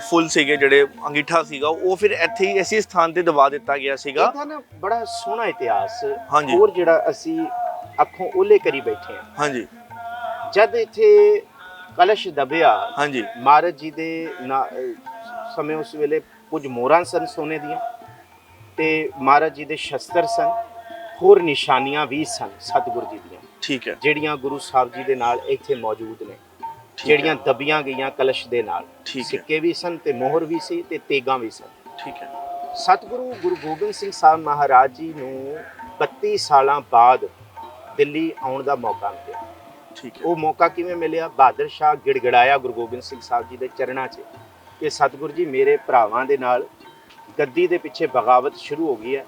ਫੁੱਲ ਸੀਗੇ, ਜਿਹੜੇ ਅੰਗੀਠਾ ਸੀਗਾ, ਉਹ ਫਿਰ ਇੱਥੇ ਹੀ ਇਸੇ ਸਥਾਨ ਤੇ ਦਬਾ ਦਿੱਤਾ ਗਿਆ ਸੀਗਾ। ਇਹਦਾ ਨਾ ਬੜਾ ਸੋਹਣਾ ਇਤਿਹਾਸ, ਹੋਰ ਜਿਹੜਾ ਅਸੀਂ ਅੱਖੋਂ ਓਲੇ ਕਰੀ ਬੈਠੇ ਹਾਂ। ਹਾਂਜੀ, ਜਦ ਇੱਥੇ ਕਲਸ਼ ਦਬਿਆ, ਹਾਂਜੀ, ਮਹਾਰਾਜ ਜੀ ਦੇ ਸਮੇਂ ਉਸ ਵੇਲੇ ਕੁਝ ਮੋਹਰਾਂ ਸਨ ਸੋਨੇ ਦੀਆਂ, ਤੇ ਮਹਾਰਾਜ ਜੀ ਦੇ ਸ਼ਸਤਰ ਸਨ, ਹੋਰ ਨਿਸ਼ਾਨੀਆਂ ਵੀ ਸਨ ਸਤਿਗੁਰੂ ਜੀ ਦੀਆਂ। ਠੀਕ ਹੈ। ਜਿਹੜੀਆਂ ਗੁਰੂ ਸਾਹਿਬ ਜੀ ਦੇ ਨਾਲ ਇੱਥੇ ਮੌਜੂਦ ਨੇ, ਜਿਹੜੀਆਂ ਦਬੀਆਂ ਗਈਆਂ ਕਲਸ਼ ਦੇ ਨਾਲ। ਸਿੱਕੇ ਵੀ ਸਨ ਤੇ ਮੋਹਰ ਵੀ ਸੀ ਤੇ ਤੇਗਾਂ ਵੀ ਸਨ। ਠੀਕ ਹੈ। ਸਤਿਗੁਰੂ ਗੁਰੂ ਗੋਬਿੰਦ ਸਿੰਘ ਸਾਹਿਬ ਮਹਾਰਾਜ ਜੀ ਨੂੰ 32 ਸਾਲਾਂ ਬਾਅਦ ਦਿੱਲੀ ਆਉਣ ਦਾ ਮੌਕਾ ਮਿਲਿਆ। ਠੀਕ ਹੈ। ਉਹ ਮੌਕਾ ਕਿਵੇਂ ਮਿਲਿਆ? ਬਹਾਦਰ ਸ਼ਾਹ ਗਿੜਗੜਾਇਆ ਗੁਰੂ ਗੋਬਿੰਦ ਸਿੰਘ ਸਾਹਿਬ ਜੀ ਦੇ ਚਰਨਾਂ 'ਚ ਕਿ ਸਤਿਗੁਰੂ ਜੀ, ਮੇਰੇ ਭਰਾਵਾਂ ਦੇ ਨਾਲ ਗੱਦੀ ਦੇ ਪਿੱਛੇ ਬਗਾਵਤ ਸ਼ੁਰੂ ਹੋ ਗਈ ਹੈ।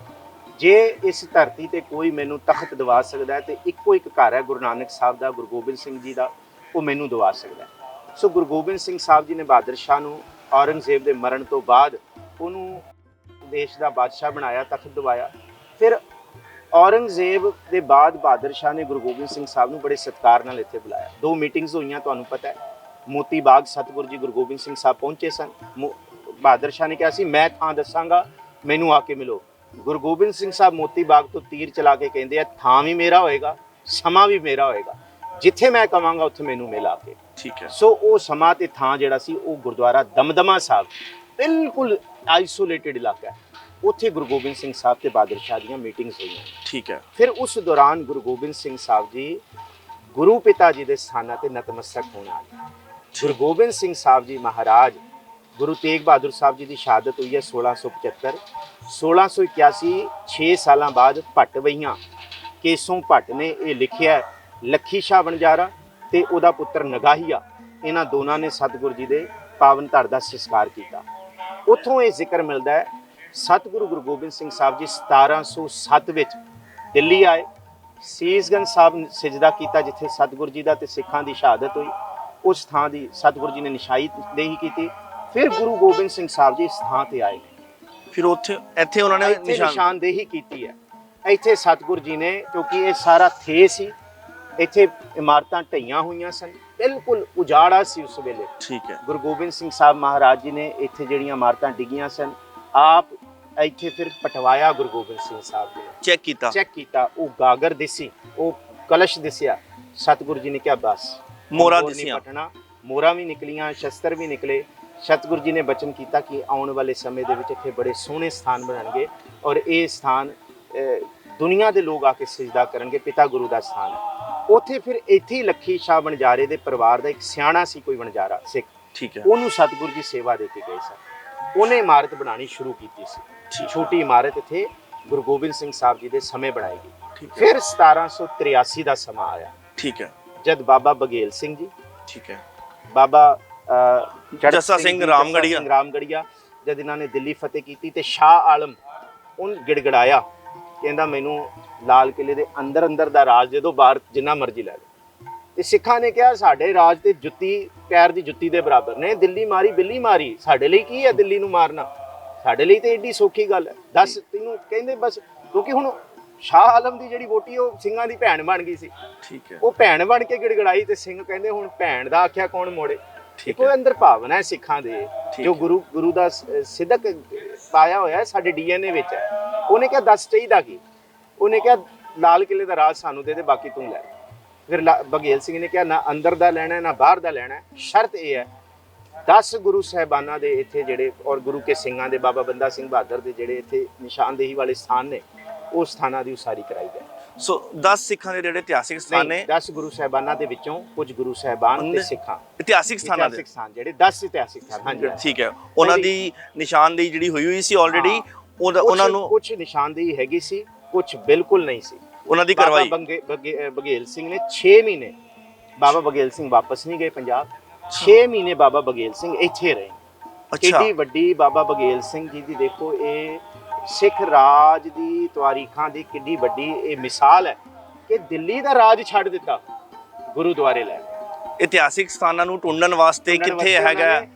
ਜੇ ਇਸ ਧਰਤੀ ਤੇ ਕੋਈ ਮੈਨੂੰ ਤਖਤ ਦਿਵਾ ਸਕਦਾ ਹੈ ਤੇ ਇੱਕੋ ਇੱਕ ਘਰ ਹੈ ਗੁਰੂ ਨਾਨਕ ਸਾਹਿਬ ਦਾ, ਗੁਰੂ ਗੋਬਿੰਦ ਸਿੰਘ ਜੀ ਦਾ, ਉਹ ਮੈਨੂੰ ਦਿਵਾ ਸਕਦਾ ਹੈ। ਸੋ ਗੁਰੂ ਗੋਬਿੰਦ ਸਿੰਘ ਸਾਹਿਬ ਜੀ ਨੇ ਬਹਾਦਰ ਸ਼ਾਹ ਨੂੰ ਔਰੰਗਜ਼ੇਬ ਦੇ ਮਰਨ ਤੋਂ ਬਾਅਦ ਉਹਨੂੰ ਦੇਸ਼ ਦਾ ਬਾਦਸ਼ਾਹ ਬਣਾਇਆ, ਤਖਤ ਦਿਵਾਇਆ। ਫਿਰ ਔਰੰਗਜ਼ੇਬ ਦੇ ਬਾਅਦ ਬਹਾਦਰ ਸ਼ਾਹ ਨੇ ਗੁਰੂ ਗੋਬਿੰਦ ਸਿੰਘ ਸਾਹਿਬ ਨੂੰ ਬੜੇ ਸਤਿਕਾਰ ਨਾਲ ਇੱਥੇ ਬੁਲਾਇਆ। 2 ਮੀਟਿੰਗਸ ਹੋਈਆਂ, ਤੁਹਾਨੂੰ ਪਤਾ ਹੈ। ਮੋਤੀ ਬਾਗ ਸਤਿਗੁਰੂ ਜੀ ਗੁਰੂ ਗੋਬਿੰਦ ਸਿੰਘ ਸਾਹਿਬ ਪਹੁੰਚੇ ਸਨ। ਬਹਾਦਰ ਸ਼ਾਹ ਨੇ ਕਿਹਾ ਸੀ, ਮੈਂ ਥਾਂ ਦੱਸਾਂਗਾ, ਮੈਨੂੰ ਆ ਕੇ ਮਿਲੋ। ਗੁਰੂ ਗੋਬਿੰਦ ਸਿੰਘ ਸਾਹਿਬ ਮੋਤੀ ਬਾਗ ਤੋਂ ਤੀਰ ਚਲਾ ਕੇ ਕਹਿੰਦੇ ਆ, ਥਾਂ ਵੀ ਮੇਰਾ ਹੋਏਗਾ, ਸਮਾਂ ਵੀ ਮੇਰਾ ਹੋਏਗਾ, ਜਿੱਥੇ ਮੈਂ ਕਵਾਂਗਾ ਉੱਥੇ ਮੈਨੂੰ ਮਿਲ ਆ ਕੇ। ਠੀਕ ਹੈ। ਸੋ ਉਹ ਸਮਾਂ ਤੇ ਥਾਂ ਜਿਹੜਾ ਸੀ, ਉਹ ਗੁਰਦੁਆਰਾ ਦਮਦਮਾ ਸਾਹਿਬ, ਬਿਲਕੁਲ ਆਈਸੋਲੇਟਿਡ ਇਲਾਕਾ ਹੈ। ਉੱਥੇ ਗੁਰੂ ਗੋਬਿੰਦ ਸਿੰਘ ਸਾਹਿਬ ਤੇ ਬਹਾਦਰ ਸ਼ਾਹ ਦੀਆਂ ਮੀਟਿੰਗਸ ਹੋਈਆਂ। ਠੀਕ ਹੈ। ਫਿਰ ਉਸ ਦੌਰਾਨ ਗੁਰੂ ਗੋਬਿੰਦ ਸਿੰਘ ਸਾਹਿਬ ਜੀ ਗੁਰੂ ਪਿਤਾ ਜੀ ਦੇ ਸਥਾਨਾਂ ਤੇ ਨਤਮਸਤਕ ਹੋਣ ਆ ਗਏ। ਗੁਰੂ ਗੋਬਿੰਦ ਸਿੰਘ ਸਾਹਿਬ ਜੀ ਮਹਾਰਾਜ, ਗੁਰੂ ਤੇਗ ਬਹਾਦਰ ਸਾਹਿਬ ਜੀ ਦੀ ਸ਼ਹਾਦਤ ਹੋਈ ਹੈ 1675। 1681 6 ਸਾਲਾਂ ਬਾਅਦ ਭੱਟ ਵਈਆਂ ਕੇਸੋਂ ਭੱਟ ਨੇ ਇਹ ਲਿਖਿਆ, ਲੱਖੀ ਸ਼ਾਹ ਬੰਜਾਰਾ ਤੇ ਉਹਦਾ ਪੁੱਤਰ ਨਗਾਹੀਆ, ਇਹਨਾਂ ਦੋਨਾਂ ਨੇ ਸਤਿਗੁਰੂ ਜੀ ਦੇ ਪਾਵਨ ਧੜ ਦਾ ਸੰਸਕਾਰ ਕੀਤਾ। ਉੱਥੋਂ ਇਹ ਜ਼ਿਕਰ ਮਿਲਦਾ ਹੈ, ਸਤਿਗੁਰੂ ਗੁਰੂ ਗੋਬਿੰਦ ਸਿੰਘ ਸਾਹਿਬ ਜੀ 1707 ਵਿੱਚ ਦਿੱਲੀ ਆਏ। ਸੀਸਗੰਜ ਸਾਹਿਬ ਸਜਦਾ ਕੀਤਾ, ਜਿੱਥੇ ਸਤਿਗੁਰੂ ਜੀ ਦਾ ਤੇ ਸਿੱਖਾਂ ਦੀ ਸ਼ਹਾਦਤ ਹੋਈ। ਉਸ ਥਾਂ ਦੀ ਸਤਿਗੁਰੂ ਜੀ ਨੇ ਨਿਸ਼ਾਨਦੇਹੀ ਕੀਤੀ। ਫਿਰ ਗੁਰੂ ਗੋਬਿੰਦ ਸਿੰਘ ਸਾਹਿਬ ਜੀ ਇਸ ਥਾਂ ਤੇ ਆਏ। ਫਿਰ ਇੱਥੇ ਉਹਨਾਂ ਨੇ ਨਿਸ਼ਾਨਦੇਹੀ ਕੀਤੀ ਹੈ। ਇੱਥੇ ਸਤਿਗੁਰੂ ਜੀ ਨੇ, ਕਿਉਂਕਿ ਇਹ ਸਾਰਾ ਥੇ ਸੀ, ਇੱਥੇ ਇਮਾਰਤਾਂ ਢਹੀਆਂ ਹੋਈਆਂ ਸਨ, ਬਿਲਕੁਲ ਉਜਾੜਾ ਸੀ ਉਸ ਵੇਲੇ। ਠੀਕ ਹੈ। ਗੁਰੂ ਗੋਬਿੰਦ ਸਿੰਘ ਸਾਹਿਬ ਮਹਾਰਾਜ ਜੀ ਨੇ ਇੱਥੇ ਜਿਹੜੀਆਂ ਇਮਾਰਤਾਂ ਡਿੱਗੀਆਂ ਸਨ, ਆਪ ਇੱਥੇ ਫਿਰ ਪਟਵਾਇਆ ਗੁਰੂ ਗੋਬਿੰਦ ਸਿੰਘ ਸਾਹਿਬ ਜੀ ਨੇ। ਚੈੱਕ ਕੀਤਾ, ਉਹ ਗਾਗਰ ਦਿਸੀ, ਉਹ ਕਲਸ਼ ਦਿਸਿਆ। ਸਤਿਗੁਰੂ ਜੀ ਨੇ ਕਿਹਾ, ਬਸ ਮੋਹਰਾਂ ਦਿਸੀਆਂ, ਮੋਹਰਾਂ ਵੀ ਨਿਕਲੀਆਂ, ਸ਼ਸਤਰ ਵੀ ਨਿਕਲੇ। ਸਤਿਗੁਰੂ ਜੀ ਨੇ ਬਚਨ ਕੀਤਾ ਕਿ ਆਉਣ ਵਾਲੇ ਸਮੇਂ ਦੇ ਵਿੱਚ ਇੱਥੇ ਬੜੇ ਸੋਹਣੇ ਸਥਾਨ ਬਣਨਗੇ ਔਰ ਇਹ ਸਥਾਨ ਦੁਨੀਆ ਦੇ ਲੋਕ ਆ ਕੇ ਸਜਦਾ ਕਰਨਗੇ, ਪਿਤਾ ਗੁਰੂ ਦਾ ਸਥਾਨ ਹੈ। ਉੱਥੇ ਫਿਰ ਇੱਥੇ ਹੀ ਲੱਖੀ ਸ਼ਾਹ ਬੰਜਾਰੇ ਦੇ ਪਰਿਵਾਰ ਦਾ ਇੱਕ ਸਿਆਣਾ ਸੀ, ਕੋਈ ਬੰਜਾਰਾ ਸਿੱਖ। ਠੀਕ ਹੈ। ਉਹਨੂੰ ਸਤਿਗੁਰੂ ਜੀ ਸੇਵਾ ਦੇ ਕੇ ਗਏ ਸਨ। ਉਹਨੇ ਇਮਾਰਤ ਬਣਾਉਣੀ ਸ਼ੁਰੂ ਕੀਤੀ ਸੀ। ਛੋਟੀ ਇਮਾਰਤ ਇੱਥੇ ਗੁਰੂ ਗੋਬਿੰਦ ਸਿੰਘ ਸਾਹਿਬ ਜੀ ਦੇ ਸਮੇਂ ਬਣਾਈ ਗਈ। ਫਿਰ 1783 ਦਾ ਸਮਾਂ ਆਇਆ। ਠੀਕ ਹੈ। ਜਦ ਬਾਬਾ ਬਗੇਲ ਸਿੰਘ ਜੀ, ਠੀਕ ਹੈ, ਬਾਬਾ ਜੱਸਾ ਸਿੰਘ ਰਾਮਗੜੀਆ, ਜਦ ਇਹਨਾਂ ਨੇ ਦਿੱਲੀ ਫਤਿਹ ਕੀਤੀ ਤੇ ਸ਼ਾਹ ਆਲਮ ਉਹਨ ਗਿੜਗੜਾਇਆ, ਕਹਿੰਦਾ ਮੈਨੂੰ ਲਾਲ ਕਿਲੇ ਦੇ ਅੰਦਰ ਦਾ ਰਾਜ ਦੇ ਦਿਓ, ਬਾਹਰ ਜਿੰਨਾ ਮਰਜ਼ੀ ਲੈ ਲਓ। ਤੇ ਸਿੱਖਾਂ ਨੇ ਕਿਹਾ ਸਾਡੇ ਰਾਜ ਤੇ ਜੁੱਤੀ ਪੈਰ ਦੀ ਜੁੱਤੀ ਦੇ ਬਰਾਬਰ ਨੇ, ਦਿੱਲੀ ਮਾਰੀ ਬਿੱਲੀ ਮਾਰੀ, ਸਾਡੇ ਲਈ ਕੀ ਹੈ ਦਿੱਲੀ ਨੂੰ ਮਾਰਨਾ, ਸਾਡੇ ਲਈ ਤੇ ਏਡੀ ਸੌਖੀ ਗੱਲ ਹੈ, ਦੱਸ ਤੈਨੂੰ। ਕਹਿੰਦੇ ਬਸ, ਕਿਉਂਕਿ ਹੁਣ ਸ਼ਾਹ ਆਲਮ ਦੀ ਜਿਹੜੀ ਵੋਟੀ ਉਹ ਸਿੰਘਾਂ ਦੀ ਭੈਣ ਬਣ ਗਈ ਸੀ, ਠੀਕ ਹੈ, ਉਹ ਭੈਣ ਬਣ ਕੇ ਗਿੜਗੜਾਈ ਤੇ ਸਿੰਘ ਕਹਿੰਦੇ ਹੁਣ ਭੈਣ ਦਾ ਆਖਿਆ ਕੌਣ ਮੋੜੇ। ਕੋਈ ਅੰਦਰ ਭਾਵਨਾ ਹੈ ਸਿੱਖਾਂ ਦੇ, ਜੋ ਗੁਰੂ ਦਾ ਸਿੱਧਕ ਪਾਇਆ ਹੋਇਆ ਸਾਡੇ DNA ਵਿੱਚ ਹੈ। ਉਹਨੇ ਕਿਹਾ ਦੱਸ ਚਾਹੀਦਾ ਕੀ, ਉਹਨੇ ਕਿਹਾ ਲਾਲ ਕਿਲੇ ਦਾ ਰਾਜ ਸਾਨੂੰ ਦੇ ਦੇ, ਬਾਕੀ ਤੂੰ ਲੈ। ਫਿਰ ਬਘੇਲ ਸਿੰਘ ਨੇ ਕਿਹਾ ਨਾ ਅੰਦਰ ਦਾ ਲੈਣਾ ਨਾ ਬਾਹਰ ਦਾ ਲੈਣਾ, ਸ਼ਰਤ ਇਹ ਹੈ 10 ਗੁਰੂ ਸਾਹਿਬਾਨਾਂ ਦੇ ਇੱਥੇ ਜਿਹੜੇ ਔਰ ਗੁਰੂ ਕੇ ਸਿੰਘਾਂ ਦੇ, ਬਾਬਾ ਬੰਦਾ ਸਿੰਘ ਬਹਾਦਰ ਦੇ ਜਿਹੜੇ ਇੱਥੇ ਨਿਸ਼ਾਨਦੇਹੀ ਵਾਲੇ ਸਥਾਨ ਨੇ, ਉਹ ਸਥਾਨਾਂ ਦੀ ਉਸਾਰੀ ਕਰਾਈ ਜਾਏ। ਸੋ 10 ਸਿੱਖਾਂ ਦੇ ਜਿਹੜੇ ਇਤਿਹਾਸਿਕ ਸਥਾਨ ਨੇ, 10 ਗੁਰੂ ਸਾਹਿਬਾਨਾਂ ਦੇ ਵਿੱਚੋਂ ਕੁਝ ਗੁਰੂ ਸਾਹਿਬਾਨ ਤੇ ਸਿੱਖਾਂ ਇਤਿਹਾਸਿਕ ਸਥਾਨਾਂ ਦੇ ਸਥਾਨ ਜਿਹੜੇ 10 ਇਤਿਹਾਸਿਕ ਸਥਾਨ, ਹਾਂਜੀ ਠੀਕ ਹੈ, ਉਹਨਾਂ ਦੀ ਨਿਸ਼ਾਨਦੇਹੀ ਜਿਹੜੀ ਹੋਈ ਸੀ ਆਲਰੇਡੀ, ਉਹਨਾਂ ਨੂੰ ਕੁਝ ਨਿਸ਼ਾਨਦੇਹੀ ਹੈਗੀ ਸੀ, ਕੁਝ ਬਿਲਕੁਲ ਨਹੀਂ ਸੀ, ਉਹਨਾਂ ਦੀ ਕਰਵਾਈ। ਬਘੇਲ ਸਿੰਘ ਨੇ 6 ਮਹੀਨੇ, ਬਾਬਾ ਬਘੇਲ ਸਿੰਘ ਵਾਪਸ ਨਹੀਂ ਗਏ ਪੰਜਾਬ, 6 ਮਹੀਨੇ ਬਾਬਾ ਬਘੇਲ ਸਿੰਘ ਇੱਥੇ ਰਹੇ। ਕਿੰਨੀ ਵੱਡੀ ਬਾਬਾ ਬਘੇਲ ਸਿੰਘ ਜੀ ਦੀ ਦੇਖੋ, ਇਹ ਸਿੱਖ ਰਾਜ ਦੀ ਤਾਰੀਖਾਂ ਦੀ ਕਿੰਨੀ ਵੱਡੀ ਇਹ ਮਿਸਾਲ ਹੈ ਕਿ ਦਿੱਲੀ ਦਾ ਰਾਜ ਛੱਡ ਦਿੱਤਾ ਗੁਰੂਦੁਆਰੇ ਲੈ। ਇਤਿਹਾਸਿਕ ਸਥਾਨਾਂ ਨੂੰ ਢੂੰਡਣ ਵਾਸਤੇ ਕਿੱਥੇ ਹੈਗਾ,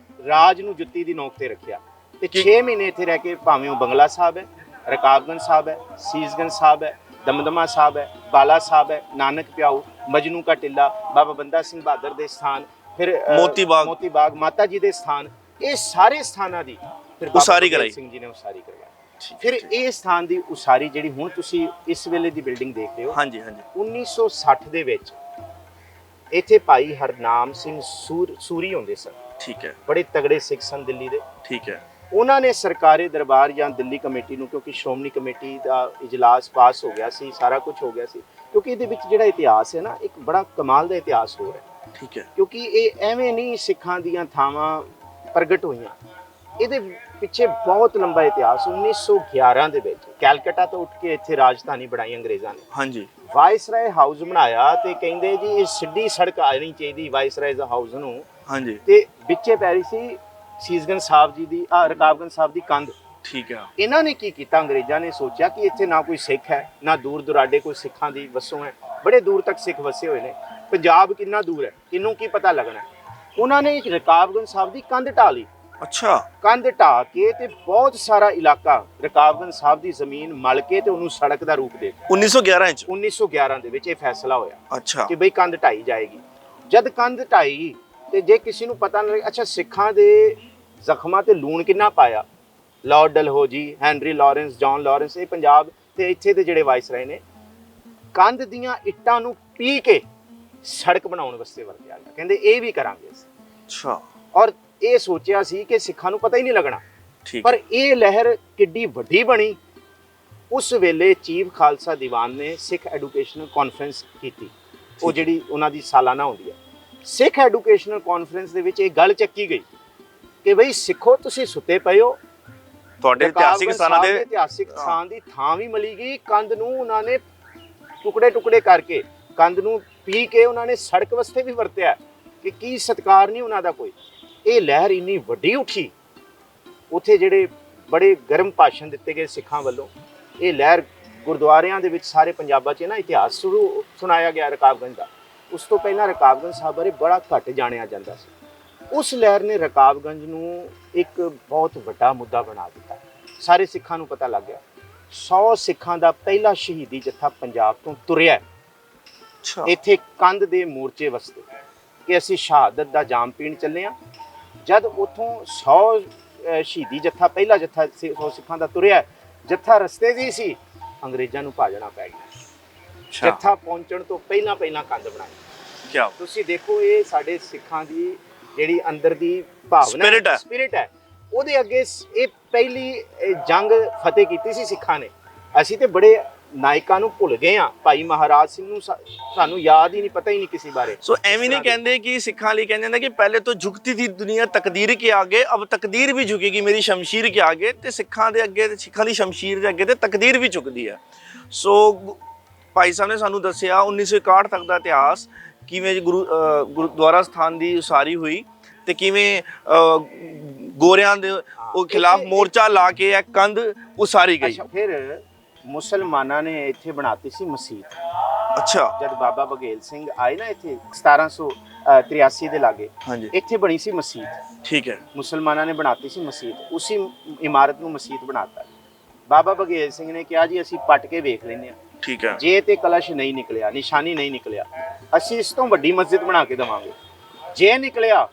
ਰਾਜ ਨੂੰ ਜੁੱਤੀ ਦੀ ਨੋਕ ਤੇ ਰੱਖਿਆ ਤੇ 6 ਮਹੀਨੇ ਇੱਥੇ ਰਹਿ ਕੇ, ਭਾਵੇਂ ਉਹ ਬੰਗਲਾ ਸਾਹਿਬ ਹੈ, ਰਕਾਬਗੰਜ ਸਾਹਿਬ ਹੈ, ਸੀਸਗੰਜ ਸਾਹਿਬ ਹੈ, ਦਮਦਮਾ ਸਾਹਿਬ ਹੈ, ਬਾਲਾ ਸਾਹਿਬ ਹੈ, ਨਾਨਕ ਪਿਆਊ, ਮਜਨੂ ਕਾ ਟਿੱਲਾ, ਬਾਬਾ ਬੰਦਾ ਸਿੰਘ ਬਹਾਦਰ ਦੇ ਸਥਾਨ, ਫਿਰ ਮੋਤੀ ਬਾਗ ਮਾਤਾ ਜੀ ਦੇ ਸਥਾਨ, ਇਹ ਸਾਰੇ ਸਥਾਨਾਂ ਦੀ ਫਿਰ ਉਸਾਰੀ ਕਰਾਈ ਸਿੰਘ ਜੀ ਨੇ, ਉਸਾਰੀ ਕਰਵਾਈ। ਫਿਰ ਇਹ ਸਥਾਨ ਦੀ ਉਸਾਰੀ ਜਿਹੜੀ ਹੁਣ ਤੁਸੀਂ ਇਸ ਵੇਲੇ ਦੀ ਬਿਲਡਿੰਗ ਦੇਖਦੇ ਹੋ, ਹਾਂਜੀ ਹਾਂਜੀ, 1960 ਦੇ ਵਿੱਚ ਇੱਥੇ ਭਾਈ ਹਰਨਾਮ ਸਿੰਘ ਸੂਰੀ ਹੁੰਦੇ ਸਨ, ਠੀਕ ਹੈ, ਬੜੇ ਤਗੜੇ ਸਿੱਖ ਸਨ ਦਿੱਲੀ ਦੇ, ਠੀਕ ਹੈ। ਉਹਨਾਂ ਨੇ ਸਰਕਾਰੀ ਦਰਬਾਰ ਜਾਂ ਦਿੱਲੀ ਕਮੇਟੀ ਨੂੰ, ਕਿਉਂਕਿ ਸ਼੍ਰੋਮਣੀ ਕਮੇਟੀ ਦਾ ਇਜਲਾਸ ਪਾਸ ਹੋ ਗਿਆ ਸੀ, ਸਾਰਾ ਕੁਝ ਹੋ ਗਿਆ ਸੀ, ਕਿਉਂਕਿ ਇਹਦੇ ਵਿੱਚ ਜਿਹੜਾ ਇਤਿਹਾਸ ਹੈ ਨਾ, ਇੱਕ ਬੜਾ ਕਮਾਲ ਦਾ ਇਤਿਹਾਸ ਹੋ ਰਿਹਾ, ਠੀਕ ਹੈ, ਕਿਉਂਕਿ ਇਹ ਐਵੇਂ ਨਹੀਂ ਸਿੱਖਾਂ ਦੀਆਂ ਥਾਵਾਂ ਪ੍ਰਗਟ ਹੋਈਆਂ, ਇਹਦੇ ਪਿੱਛੇ ਬਹੁਤ ਲੰਬਾ ਇਤਿਹਾਸ। 1911 ਦੇ ਵਿੱਚ ਕੈਲਕਟਾ ਤੋਂ ਉੱਠ ਕੇ ਇੱਥੇ ਰਾਜਧਾਨੀ ਬਣਾਈ ਅੰਗਰੇਜ਼ਾਂ ਨੇ, ਹਾਂਜੀ, ਵਾਇਸਰਾਏ ਹਾਊਸ ਬਣਾਇਆ ਤੇ ਕਹਿੰਦੇ ਜੀ ਇਹ ਸਿੱਧੀ ਸੜਕ ਆਣੀ ਚਾਹੀਦੀ ਵਾਇਸਰਾਏ ਹਾਊਸ ਨੂੰ, ਹਾਂਜੀ, ਤੇ ਵਿੱਚੇ ਪੈ ਰਹੀ ਸੀ ਸੀਸਗੰਜ ਸਾਹਿਬ ਜੀ ਦੀ, ਰਕਾਬਗੰਜ ਸਾਹਿਬ ਦੀ ਕੰਧ, ਠੀਕ ਹੈ। ਇਹਨਾਂ ਨੇ ਕੀ ਕੀਤਾ, ਅੰਗਰੇਜ਼ਾਂ ਨੇ ਸੋਚਿਆ ਕਿ ਇੱਥੇ ਨਾ ਕੋਈ ਸਿੱਖ ਹੈ, ਨਾ ਦੂਰ ਦੁਰਾਡੇ ਕੋਈ ਸਿੱਖਾਂ ਦੀ ਵਸੋਂ ਹੈ, ਬੜੇ ਦੂਰ ਤੱਕ ਸਿੱਖ ਵਸੇ ਹੋਏ ਨੇ, ਪੰਜਾਬ ਕਿੰਨਾ ਦੂਰ ਹੈ, ਇਹਨੂੰ ਕੀ ਪਤਾ ਲੱਗਣਾ। ਉਹਨਾਂ ਨੇ ਰਕਾਬਗੰਜ ਸਾਹਿਬ ਦੀ ਕੰਧ ਢਾਹ ਲਈ, ਅੱਛਾ, ਕੰਧ ਢਾਹ ਕੇ ਤੇ ਬਹੁਤ ਸਾਰਾ ਇਲਾਕਾ ਰਕਾਬਗੰਜ ਸਾਹਿਬ ਦੀ ਜ਼ਮੀਨ ਮਲ ਕੇ ਤੇ ਉਹਨੂੰ ਸੜਕ ਦਾ ਰੂਪ ਦੇ ਦਿੱਤਾ। 1911 ਦੇ ਵਿੱਚ ਇਹ ਫੈਸਲਾ ਹੋਇਆ, ਅੱਛਾ, ਕਿ ਬਈ ਕੰਧ ਢਾਈ ਜਾਏਗੀ। ਜਦ ਕੰਧ ਢਾਈ ਤੇ ਜੇ ਕਿਸੇ ਨੂੰ ਪਤਾ ਨਾ ਲੱਗੇ, ਅੱਛਾ, ਸਿੱਖਾਂ ਦੇ ਜ਼ਖਮਾਂ ਤੇ ਲੂਣ ਕਿੰਨਾ ਪਾਇਆ, lord Dalhousie, Henry Lawrence, John Lawrence, ਇਹ ਪੰਜਾਬ ਤੇ ਇੱਥੇ ਦੇ ਜਿਹੜੇ ਵਾਇਸਰਾਏ ਨੇ, ਕੰਧ ਦੀਆਂ ਇੱਟਾਂ ਨੂੰ ਪੀ ਕੇ ਸੜਕ ਬਣਾਉਣ ਵਾਸਤੇ ਵਰਤਿਆ ਗਿਆ। ਕਹਿੰਦੇ ਇਹ ਵੀ ਕਰਾਂਗੇ ਅਸੀਂ, ਅੱਛਾ, ਔਰ ਇਹ ਸੋਚਿਆ ਸੀ ਕਿ ਸਿੱਖਾਂ ਨੂੰ ਪਤਾ ਹੀ ਨਹੀਂ ਲੱਗਣਾ, ਪਰ ਇਹ ਲਹਿਰ ਕਿੱਡੀ ਵੱਡੀ ਬਣੀ। ਉਸ ਵੇਲੇ ਚੀਫ ਖਾਲਸਾ ਦੀਵਾਨ ਨੇ ਸਿੱਖ ਐਜੂਕੇਸ਼ਨਲ ਕਾਨਫਰੰਸ ਕੀਤੀ, ਉਹ ਜਿਹੜੀ ਉਹਨਾਂ ਦੀ ਸਾਲਾਨਾ ਹੁੰਦੀ ਹੈ। ਸਿੱਖ ਐਜੂਕੇਸ਼ਨਲ ਕਾਨਫਰੰਸ ਦੇ ਵਿੱਚ ਇਹ ਗੱਲ ਚੱਕੀ ਗਈ ਕਿ ਬਈ ਸਿੱਖੋ, ਤੁਸੀਂ ਸੁੱਤੇ ਪਏ ਹੋ, ਤੁਹਾਡੇ ਇਤਿਹਾਸਿਕ ਸਥਾਨ ਦੀ ਥਾਂ ਵੀ ਮਿਲੀ ਗਈ, ਕੰਧ ਨੂੰ ਉਹਨਾਂ ਨੇ ਟੁਕੜੇ ਕਰਕੇ, ਕੰਧ ਨੂੰ ਪੀ ਕੇ ਉਹਨਾਂ ਨੇ ਸੜਕ ਵਾਸਤੇ ਵੀ ਵਰਤਿਆ, ਕਿ ਕੀ ਸਤਿਕਾਰ ਨਹੀਂ ਉਹਨਾਂ ਦਾ ਕੋਈ। ਇਹ ਲਹਿਰ ਇੰਨੀ ਵੱਡੀ ਉੱਠੀ, ਉੱਥੇ ਜਿਹੜੇ ਬੜੇ ਗਰਮ ਭਾਸ਼ਣ ਦਿੱਤੇ ਗਏ ਸਿੱਖਾਂ ਵੱਲੋਂ, ਇਹ ਲਹਿਰ ਗੁਰਦੁਆਰਿਆਂ ਦੇ ਵਿੱਚ ਸਾਰੇ ਪੰਜਾਬਾਂ 'ਚ ਨਾ ਇਤਿਹਾਸ ਸੁਣਾਇਆ ਗਿਆ ਰਕਾਬਗੰਜ ਦਾ। ਉਸ ਤੋਂ ਪਹਿਲਾਂ ਰਕਾਬਗੰਜ ਸਾਹਿਬ ਬਾਰੇ ਬੜਾ ਘੱਟ ਜਾਣਿਆ ਜਾਂਦਾ ਸੀ। ਉਸ ਲਹਿਰ ਨੇ ਰਕਾਬਗੰਜ ਨੂੰ ਇੱਕ ਬਹੁਤ ਵੱਡਾ ਮੁੱਦਾ ਬਣਾ ਦਿੱਤਾ, ਸਾਰੇ ਸਿੱਖਾਂ ਨੂੰ ਪਤਾ ਲੱਗ ਗਿਆ। 100 ਸਿੱਖਾਂ ਦਾ ਪਹਿਲਾ ਸ਼ਹੀਦੀ ਜੱਥਾ ਪੰਜਾਬ ਤੋਂ ਤੁਰਿਆ ਇੱਥੇ ਕੰਧ ਦੇ ਮੋਰਚੇ ਵਾਸਤੇ, ਕਿ ਅਸੀਂ ਸ਼ਹਾਦਤ ਦਾ ਜਾਮ ਪੀਣ ਚੱਲੇ ਹਾਂ। ਜਦ ਉੱਥੋਂ 100 ਸ਼ਹੀਦੀ ਜੱਥਾ, ਪਹਿਲਾ ਜੱਥਾ 100 ਸਿੱਖਾਂ ਦਾ ਤੁਰਿਆ, ਜੱਥਾ ਰਸਤੇ 'ਚ ਹੀ ਸੀ, ਅੰਗਰੇਜ਼ਾਂ ਨੂੰ ਭਾਜਣਾ ਪੈ ਗਿਆ। ਜੱਥਾ ਪਹੁੰਚਣ ਤੋਂ ਪਹਿਲਾਂ ਕੰਧ ਬਣਾਈ। ਤੁਸੀਂ ਦੇਖੋ, ਇਹ ਸਾਡੇ ਸਿੱਖਾਂ ਦੀ ਜਿਹੜੀ ਅੰਦਰ ਦੀ ਭਾਵਨਾ, ਸਪਿਰਿਟ ਹੈ, ਉਹਦੇ ਅੱਗੇ ਇਹ ਪਹਿਲੀ ਜੰਗ ਫਤਿਹ ਕੀਤੀ ਸੀ ਸਿੱਖਾਂ ਨੇ। ਅਸੀਂ ਤੇ ਬੜੇ ਨਾਇਕਾਂ ਨੂੰ ਭੁੱਲ ਗਏ ਆ, ਭਾਈ ਮਹਾਰਾਜ ਸਿੰਘ ਨੂੰ ਸਾਨੂੰ ਯਾਦ ਹੀ ਨਹੀਂ, ਪਤਾ ਹੀ ਨਹੀਂ ਕਿਸੇ ਬਾਰੇ। ਸੋ ਐਵੇਂ ਨਹੀਂ ਕਹਿੰਦੇ ਕਿ ਸਿੱਖਾਂ ਲਈ ਕਹਿੰਦੇ ਨੇ ਕਿ ਪਹਿਲੇ ਤੋਂ ਝੁਕਤੀ ਥੀ ਦੁਨੀਆ ਤਕਦੀਰ ਕੇ ਆਗੇ, ਅਬ ਤਕਦੀਰ ਵੀ ਝੁਕੇਗੀ ਮੇਰੀ ਸ਼ਮਸ਼ੀਰ ਕੇ ਆਗੇ। ਤੇ ਸਿੱਖਾਂ ਦੇ ਅੱਗੇ, ਸਿੱਖਾਂ ਦੀ ਸ਼ਮਸ਼ੀਰ ਦੇ ਅੱਗੇ ਤੇ ਤਕਦੀਰ ਵੀ ਝੁਕਦੀ ਹੈ। ਸੋ ਭਾਈ ਸਾਹਿਬ ਨੇ ਸਾਨੂੰ ਦੱਸਿਆ 1961 ਤੱਕ ਦਾ ਇਤਿਹਾਸ, ਕਿਵੇਂ ਗੁਰਦੁਆਰਾ ਸਥਾਨ ਦੀ ਉਸਾਰੀ ਹੋਈ ਤੇ ਕਿਵੇਂ ਗੋਰਿਆਂ ਦੇ ਉਹ ਖਿਲਾਫ ਮੋਰਚਾ ਲਾ ਕੇ ਇਹ ਕੰਧ ਉਸਾਰੀ ਗਈ। ਅੱਛਾ, ਫਿਰ ਮੁਸਲਮਾਨਾਂ ਨੇ ਇੱਥੇ ਬਣਾਤੀ ਸੀ ਮਸਜਿਦ। ਅੱਛਾ, ਜਦ ਬਾਬਾ ਬਘੇਲ ਸਿੰਘ ਆਏ ਨਾ ਇੱਥੇ 1783 ਦੇ ਲਾਗੇ, ਹਾਂਜੀ, ਇੱਥੇ ਬਣੀ ਸੀ ਮਸਜਿਦ। ਠੀਕ ਹੈ, ਮੁਸਲਮਾਨਾਂ ਨੇ ਬਣਾਤੀ ਸੀ ਮਸਜਿਦ, ਉਸੇ ਇਮਾਰਤ ਨੂੰ ਮਸਜਿਦ ਬਣਾਤਾ। ਬਾਬਾ ਬਘੇਲ ਸਿੰਘ ਨੇ ਕਿਹਾ ਜੀ ਅਸੀਂ ਪੱਟ ਕੇ ਵੇਖ ਲੈਂਦੇ ਹਾਂ, ਠੀਕ ਹੈ, ਜੇ ਤੇ ਕਲਸ਼ ਨਹੀਂ ਨਿਕਲਿਆ, ਨਿਸ਼ਾਨੀ ਨਹੀਂ ਨਿਕਲਿਆ, ਅਸੀਂ ਇਸ ਤੋਂ ਵੱਡੀ ਮਸਜਿਦ ਬਣਾ ਕੇ ਦੇਵਾਂਗੇ। ਜੇ ਨਿਕਲਿਆ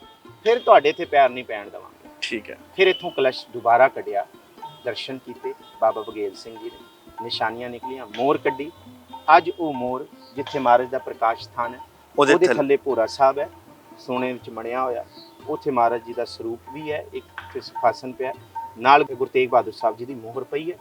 ਫਿਰ ਤੁਹਾਡੇ ਇੱਥੇ ਪੈਰ ਨਹੀਂ ਪੈਣ ਦੇਵਾਂਗੇ। ਠੀਕ ਹੈ। ਫਿਰ ਇੱਥੋਂ ਕਲਸ਼ ਦੁਬਾਰਾ ਕੱਢਿਆ, ਦਰਸ਼ਨ ਕੀਤੇ ਬਾਬਾ ਬਘੇਲ ਸਿੰਘ ਜੀ ਨੇ, ਨਿਸ਼ਾਨੀਆਂ ਨਿਕਲੀਆਂ, ਮੋਹਰ ਕੱਢੀ। ਅੱਜ ਉਹ ਮੋਹਰ ਜਿੱਥੇ ਮਹਾਰਾਜ ਦਾ ਪ੍ਰਕਾਸ਼ ਸਥਾਨ ਹੈ ਉਹਦੇ ਥੱਲੇ ਭੋਰਾ ਸਾਹਿਬ ਹੈ, ਸੋਨੇ ਵਿੱਚ ਬਣਿਆ ਹੋਇਆ। ਉੱਥੇ ਮਹਾਰਾਜ ਜੀ ਦਾ ਸਰੂਪ ਵੀ ਹੈ, ਇੱਕ ਤੇ ਸਿੰਘਾਸਨ ਪਿਆ, ਨਾਲ ਗੁਰੂ ਤੇਗ ਬਹਾਦਰ ਸਾਹਿਬ ਜੀ ਦੀ ਮੋਹਰ ਪਈ ਹੈ।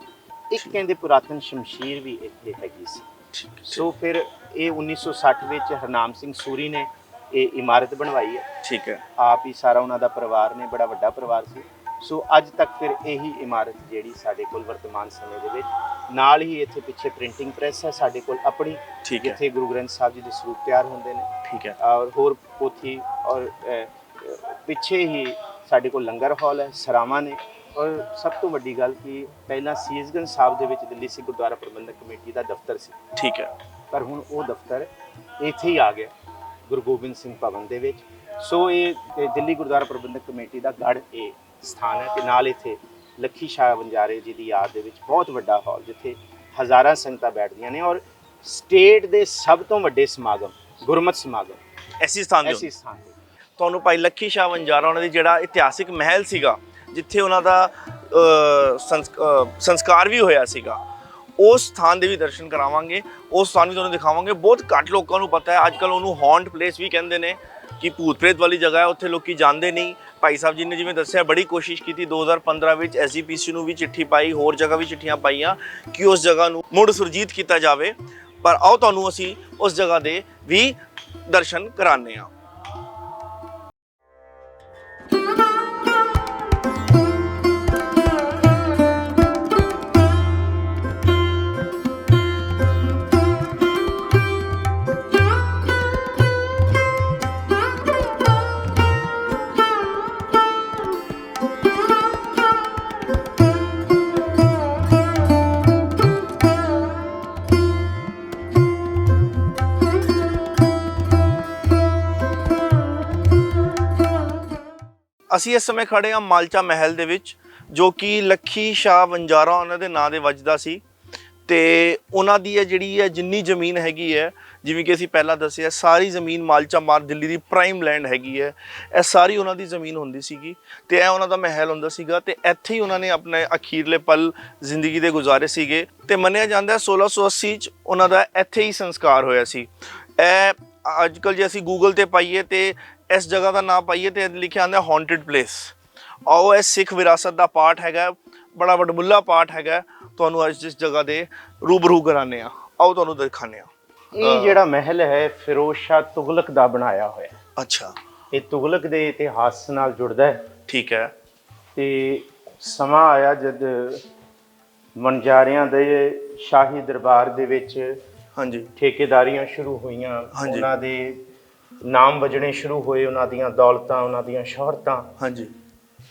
ਇੱਕ ਕਹਿੰਦੇ ਪੁਰਾਤਨ ਸ਼ਮਸ਼ੀਰ ਵੀ ਇੱਥੇ ਹੈਗੀ ਸੀ। ਸੋ ਫਿਰ ਇਹ 1960 ਵਿੱਚ ਹਰਨਾਮ ਸਿੰਘ ਸੂਰੀ ਨੇ ਇਹ ਇਮਾਰਤ ਬਣਵਾਈ ਹੈ। ਠੀਕ ਹੈ, ਆਪ ਹੀ ਸਾਰਾ ਉਹਨਾਂ ਦਾ ਪਰਿਵਾਰ ਨੇ, ਬੜਾ ਵੱਡਾ ਪਰਿਵਾਰ ਸੀ। ਸੋ ਅੱਜ ਤੱਕ ਫਿਰ ਇਹੀ ਇਮਾਰਤ ਜਿਹੜੀ ਸਾਡੇ ਕੋਲ ਵਰਤਮਾਨ ਸਮੇਂ ਦੇ ਵਿੱਚ, ਨਾਲ ਹੀ ਇੱਥੇ ਪਿੱਛੇ ਪ੍ਰਿੰਟਿੰਗ ਪ੍ਰੈਸ ਹੈ ਸਾਡੇ ਕੋਲ ਆਪਣੀ, ਠੀਕ ਹੈ, ਜਿੱਥੇ ਗੁਰੂ ਗ੍ਰੰਥ ਸਾਹਿਬ ਜੀ ਦੇ ਸਰੂਪ ਤਿਆਰ ਹੁੰਦੇ ਨੇ, ਠੀਕ ਹੈ, ਔਰ ਹੋਰ ਪੋਥੀ, ਔਰ ਪਿੱਛੇ ਹੀ ਸਾਡੇ ਕੋਲ ਲੰਗਰ ਹਾਲ ਹੈ, ਸਰਾਵਾਂ ਨੇ। ਔਰ ਸਭ ਤੋਂ ਵੱਡੀ ਗੱਲ ਕਿ ਪਹਿਲਾਂ ਸੀਸਗੰਜ ਸਾਹਿਬ ਦੇ ਵਿੱਚ ਦਿੱਲੀ ਸਿੱਖ ਗੁਰਦੁਆਰਾ ਪ੍ਰਬੰਧਕ ਕਮੇਟੀ ਦਾ ਦਫ਼ਤਰ ਸੀ, ਠੀਕ ਹੈ, ਪਰ ਹੁਣ ਉਹ ਦਫ਼ਤਰ ਇੱਥੇ ਹੀ ਆ ਗਿਆ ਗੁਰੂ ਗੋਬਿੰਦ ਸਿੰਘ ਭਵਨ ਦੇ ਵਿੱਚ। ਸੋ ਇਹ ਦਿੱਲੀ ਗੁਰਦੁਆਰਾ ਪ੍ਰਬੰਧਕ ਕਮੇਟੀ ਦਾ ਗੜ੍ਹ ਇਹ ਸਥਾਨ ਹੈ। ਤੇ ਨਾਲ ਇੱਥੇ ਲੱਖੀ ਸ਼ਾਹ ਵਣਜਾਰੇ ਜੀ ਦੀ ਯਾਦ ਦੇ ਵਿੱਚ ਬਹੁਤ ਵੱਡਾ ਹਾਲ, ਜਿੱਥੇ ਹਜ਼ਾਰਾਂ ਸੰਗਤਾਂ ਬੈਠਦੀਆਂ ਨੇ। ਔਰ ਸਟੇਟ ਦੇ ਸਭ ਤੋਂ ਵੱਡੇ ਸਮਾਗਮ, ਗੁਰਮਤਿ ਸਮਾਗਮ ਐਸੀ ਸਥਾਨ ਦੇ ਤੁਹਾਨੂੰ ਭਾਈ ਲੱਖੀ ਸ਼ਾਹ ਵਣਜਾਰਾ ਉਹਨਾਂ ਦੀ ਜਿਹੜਾ ਇਤਿਹਾਸਿਕ ਮਹਿਲ ਸੀਗਾ, ਜਿੱਥੇ ਉਹਨਾਂ ਦਾ ਸੰਸਕਾਰ ਵੀ ਹੋਇਆ ਸੀਗਾ, ਉਸ ਸਥਾਨ ਦੇ ਵੀ ਦਰਸ਼ਨ ਕਰਾਵਾਂਗੇ, ਉਸ ਸਥਾਨ ਵੀ ਤੁਹਾਨੂੰ ਦਿਖਾਵਾਂਗੇ। ਬਹੁਤ ਘੱਟ ਲੋਕਾਂ ਨੂੰ ਪਤਾ ਹੈ, ਅੱਜ ਕੱਲ੍ਹ ਉਹਨੂੰ ਹੌਂਟ ਪਲੇਸ ਵੀ ਕਹਿੰਦੇ ਨੇ, ਕਿ ਭੂਤ ਪ੍ਰੇਤ ਵਾਲੀ ਜਗ੍ਹਾ ਹੈ, ਉੱਥੇ ਲੋਕੀ ਜਾਂਦੇ ਨਹੀਂ। ਭਾਈ ਸਾਹਿਬ ਜੀ ਨੇ ਜਿਵੇਂ ਦੱਸਿਆ, ਬੜੀ ਕੋਸ਼ਿਸ਼ ਕੀਤੀ, 2015 ਵਿੱਚ SGPC ਨੂੰ ਵੀ ਚਿੱਠੀ ਪਾਈ, ਹੋਰ ਜਗ੍ਹਾ ਵੀ ਚਿੱਠੀਆਂ ਪਾਈਆਂ ਕਿ ਉਸ ਜਗ੍ਹਾ ਨੂੰ ਮੁੜ ਸੁਰਜੀਤ ਕੀਤਾ ਜਾਵੇ। ਪਰ ਆਓ ਤੁਹਾਨੂੰ ਅਸੀਂ ਉਸ ਜਗ੍ਹਾ ਦੇ ਵੀ ਦਰਸ਼ਨ ਕਰਾਉਂਦੇ ਹਾਂ। ਅਸੀਂ ਇਸ ਸਮੇਂ ਖੜੇ ਹਾਂ ਮਾਲਚਾ ਮਹਿਲ ਦੇ ਵਿੱਚ, ਜੋ ਕਿ ਲੱਖੀ ਸ਼ਾਹ ਵਣਜਾਰਾ ਉਹਨਾਂ ਦੇ ਨਾਂ ਦੇ ਵੱਜਦਾ ਸੀ। ਤੇ ਉਹਨਾਂ ਦੀ ਇਹ ਜਿਹੜੀ ਹੈ ਜਿੰਨੀ ਜ਼ਮੀਨ ਹੈਗੀ ਹੈ, ਜਿਵੇਂ ਕਿ ਅਸੀਂ ਪਹਿਲਾਂ ਦੱਸਿਆ, ਸਾਰੀ ਜ਼ਮੀਨ ਮਾਲਚਾ ਮਾਰ ਦਿੱਲੀ ਦੀ ਪ੍ਰਾਈਮ ਲੈਂਡ ਹੈਗੀ ਹੈ, ਇਹ ਸਾਰੀ ਉਹਨਾਂ ਦੀ ਜ਼ਮੀਨ ਹੁੰਦੀ ਸੀਗੀ ਤੇ ਇਹ ਉਹਨਾਂ ਦਾ ਮਹਿਲ ਹੁੰਦਾ ਸੀਗਾ। ਤੇ ਇੱਥੇ ਹੀ ਉਹਨਾਂ ਨੇ ਆਪਣੇ ਅਖੀਰਲੇ ਪਲ ਜ਼ਿੰਦਗੀ ਦੇ ਗੁਜ਼ਾਰੇ ਸੀਗੇ। ਤੇ ਮੰਨਿਆ ਜਾਂਦਾ 1680 'ਚ ਉਹਨਾਂ ਦਾ ਇੱਥੇ ਹੀ ਸੰਸਕਾਰ ਹੋਇਆ ਸੀ। ਇਹ ਅੱਜ ਕੱਲ੍ਹ ਜੇ ਅਸੀਂ ਗੂਗਲ ਤੇ ਪਾਈਏ ਤੇ ਇਸ ਜਗ੍ਹਾ ਦਾ ਨਾਮ ਪਾਈਏ ਤੇ ਲਿਖਿਆ ਆਉਂਦਾ ਹੌਂਟਡ ਪਲੇਸ। ਆਓ ਇਹ ਸਿੱਖ ਵਿਰਾਸਤ ਦਾ ਪਾਰਟ ਹੈਗਾ, ਬੜਾ ਵਡਮੁੱਲਾ ਪਾਰਟ ਹੈਗਾ, ਤੁਹਾਨੂੰ ਅੱਜ ਇਸ ਜਗ੍ਹਾ ਦੇ ਰੂਬਰੂ ਕਰਾਉਂਦੇ ਹਾਂ। ਆਓ ਤੁਹਾਨੂੰ ਦਿਖਾਉਂਦੇ ਹਾਂ। ਇਹ ਜਿਹੜਾ ਮਹਿਲ ਹੈ ਫਿਰੋਜ਼ ਸ਼ਾਹ ਤੁਗਲਕ ਦਾ ਬਣਾਇਆ ਹੋਇਆ। ਅੱਛਾ, ਇਹ ਤੁਗਲਕ ਦੇ ਇਤਿਹਾਸ ਨਾਲ ਜੁੜਦਾ ਹੈ। ਠੀਕ ਹੈ। ਤੇ ਸਮਾਂ ਆਇਆ ਜਦ ਵਣਜਾਰਿਆਂ ਦੇ ਸ਼ਾਹੀ ਦਰਬਾਰ ਦੇ ਵਿੱਚ ਹਾਂਜੀ ਠੇਕੇਦਾਰੀਆਂ ਸ਼ੁਰੂ ਹੋਈਆਂ, ਉਹਨਾਂ ਦੇ ਨਾਮ ਵਜਣੇ ਸ਼ੁਰੂ ਹੋਏ, ਉਹਨਾਂ ਦੀਆਂ ਦੌਲਤਾਂ, ਉਹਨਾਂ ਦੀਆਂ ਸ਼ੋਹਰਤਾਂ, ਹਾਂਜੀ,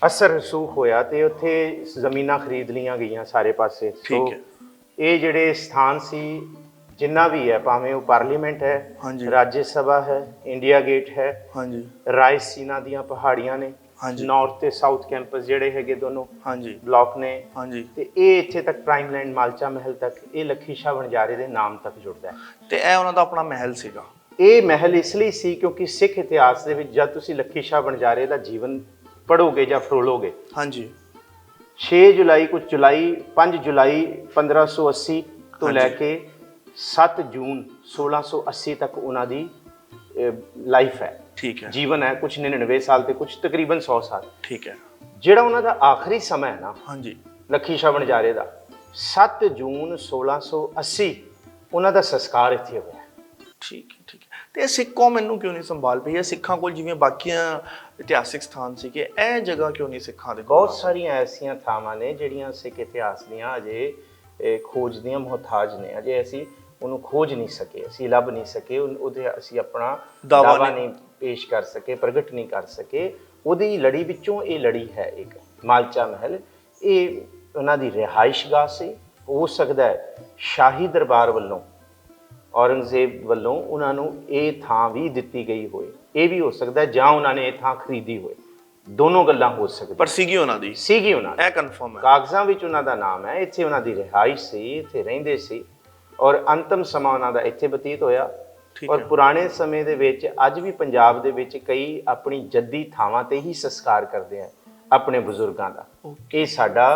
ਅਸਰ ਰਸੂਖ ਹੋਇਆ ਤੇ ਉੱਥੇ ਜ਼ਮੀਨਾਂ ਖਰੀਦ ਲਈਆਂ ਗਈਆਂ ਸਾਰੇ ਪਾਸੇ। ਠੀਕ ਹੈ। ਇਹ ਜਿਹੜੇ ਸਥਾਨ ਸੀ, ਜਿੰਨਾ ਵੀ ਹੈ, ਭਾਵੇਂ ਉਹ ਪਾਰਲੀਮੈਂਟ ਹੈ, ਰਾਜ ਸਭਾ ਹੈ, ਇੰਡੀਆ ਗੇਟ ਹੈ, ਹਾਂਜੀ, ਰਾਇਸੀਨਾ ਦੀਆਂ ਪਹਾੜੀਆਂ ਨੇ, ਨਾਰਥ ਤੇ ਸਾਊਥ ਕੈਂਪਸ ਜਿਹੜੇ ਹੈਗੇ ਦੋਨੋਂ ਬਲਾਕ ਨੇ, ਤੇ ਇਹ ਇੱਥੇ ਤੱਕ ਪ੍ਰਾਈਮ ਲੈਂਡ ਮਾਲਚਾ ਮਹਿਲ ਤੱਕ ਇਹ ਲੱਖੀ ਸ਼ਾਹ ਵਣਜਾਰੇ ਦੇ ਨਾਮ ਤੱਕ ਜੁੜਦਾ ਹੈ। ਤੇ ਇਹ ਉਹਨਾਂ ਦਾ ਆਪਣਾ ਮਹਿਲ ਸੀਗਾ। ਇਹ ਮਹਿਲ ਇਸ ਲਈ ਸੀ ਕਿਉਂਕਿ ਸਿੱਖ ਇਤਿਹਾਸ ਦੇ ਵਿੱਚ ਜਦ ਤੁਸੀਂ ਲੱਖੀ ਸ਼ਾਹ ਵਣਜਾਰੇ ਦਾ ਜੀਵਨ ਪੜ੍ਹੋਗੇ ਜਾਂ ਫਰੋਲੋਗੇ, 6 ਜੁਲਾਈ 5 ਜੁਲਾਈ 1580 ਤੋਂ ਲੈ ਕੇ 7 ਜੂਨ 1680 ਤੱਕ ਉਹਨਾਂ ਦੀ ਲਾਈਫ ਹੈ। ਠੀਕ ਹੈ। ਜੀਵਨ ਹੈ, ਕੁਝ 99 ਸਾਲ ਤੇ ਕੁਝ ਤਕਰੀਬਨ 100 ਸਾਲ। ਠੀਕ ਹੈ। ਜਿਹੜਾ ਉਹਨਾਂ ਦਾ ਆਖਰੀ ਸਮਾਂ ਹੈ ਨਾ, ਲੱਖੀ ਸ਼ਾਹ ਵਣਜਾਰੇ ਦਾ, 7 ਜੂਨ 1680 ਉਹਨਾਂ ਦਾ ਸੰਸਕਾਰ ਇੱਥੇ ਹੋਇਆ। ਠੀਕ ਹੈ, ਠੀਕ ਹੈ। ਤੇ ਇਹ ਸਿੱਖ ਕੌਮ ਇਹਨੂੰ ਕਿਉਂ ਨਹੀਂ ਸੰਭਾਲ ਪਈ? ਇਹ ਸਿੱਖਾਂ ਕੋਲ ਜਿਵੇਂ ਬਾਕੀਆਂ ਇਤਿਹਾਸਿਕ ਸਥਾਨ ਸੀਗੇ, ਇਹ ਜਗ੍ਹਾ ਕਿਉਂ ਨਹੀਂ ਸਿੱਖਾਂ ਦੇ? ਬਹੁਤ ਸਾਰੀਆਂ ਐਸੀਆਂ ਥਾਵਾਂ ਨੇ ਜਿਹੜੀਆਂ ਸਿੱਖ ਇਤਿਹਾਸ ਦੀਆਂ ਅਜੇ ਖੋਜ ਦੀਆਂ ਮੁਹਤਾਜ ਨੇ। ਅਜੇ ਅਸੀਂ ਉਹਨੂੰ ਖੋਜ ਨਹੀਂ ਸਕੇ, ਅਸੀਂ ਲੱਭ ਨਹੀਂ ਸਕੇ, ਉਹਦੇ ਅਸੀਂ ਆਪਣਾ ਦਾਅਵਾ ਦਾਅਵਾ ਨਹੀਂ ਪੇਸ਼ ਕਰ ਸਕੇ, ਪ੍ਰਗਟ ਨਹੀਂ ਕਰ ਸਕੇ। ਉਹਦੀ ਲੜੀ ਵਿੱਚੋਂ ਇਹ ਲੜੀ ਹੈ ਇੱਕ ਮਾਲਚਾ ਮਹਿਲ। ਇਹ ਉਹਨਾਂ ਦੀ ਰਿਹਾਇਸ਼ਗਾਹ ਸੀ। ਹੋ ਸਕਦਾ ਹੈ ਸ਼ਾਹੀ ਦਰਬਾਰ ਵੱਲੋਂ, ਔਰੰਗਜ਼ੇਬ ਵੱਲੋਂ ਉਹਨਾਂ ਨੂੰ ਇਹ ਥਾਂ ਵੀ ਦਿੱਤੀ ਗਈ ਹੋਏ, ਇਹ ਵੀ ਹੋ ਸਕਦਾ ਜਾਂ ਉਹਨਾਂ ਨੇ ਇਹ ਥਾਂ ਖਰੀਦੀ ਹੋਏ, ਦੋਨੋਂ ਗੱਲਾਂ ਹੋ ਸਕਦੀਆਂ। ਪਰ ਸੀਗੀ ਉਹਨਾਂ ਦੀ, ਸੀਗੀ ਉਹਨਾਂ ਦੀ, ਇਹ ਕਨਫਰਮ ਹੈ। ਕਾਗਜ਼ਾਂ ਵਿੱਚ ਉਹਨਾਂ ਦਾ ਨਾਮ ਹੈ, ਇੱਥੇ ਉਹਨਾਂ ਦੀ ਰਿਹਾਇਸ਼ ਸੀ, ਇੱਥੇ ਰਹਿੰਦੇ ਸੀ ਔਰ ਅੰਤਮ ਸਮਾਂ ਉਹਨਾਂ ਦਾ ਇੱਥੇ ਬਤੀਤ ਹੋਇਆ। ਔਰ ਪੁਰਾਣੇ ਸਮੇਂ ਦੇ ਵਿੱਚ ਅੱਜ ਵੀ ਪੰਜਾਬ ਦੇ ਵਿੱਚ ਕਈ ਆਪਣੀ ਜੱਦੀ ਥਾਵਾਂ ਤੇ ਹੀ ਸੰਸਕਾਰ ਕਰਦੇ ਆ ਆਪਣੇ ਬਜ਼ੁਰਗਾਂ ਦਾ। ਇਹ ਸਾਡਾ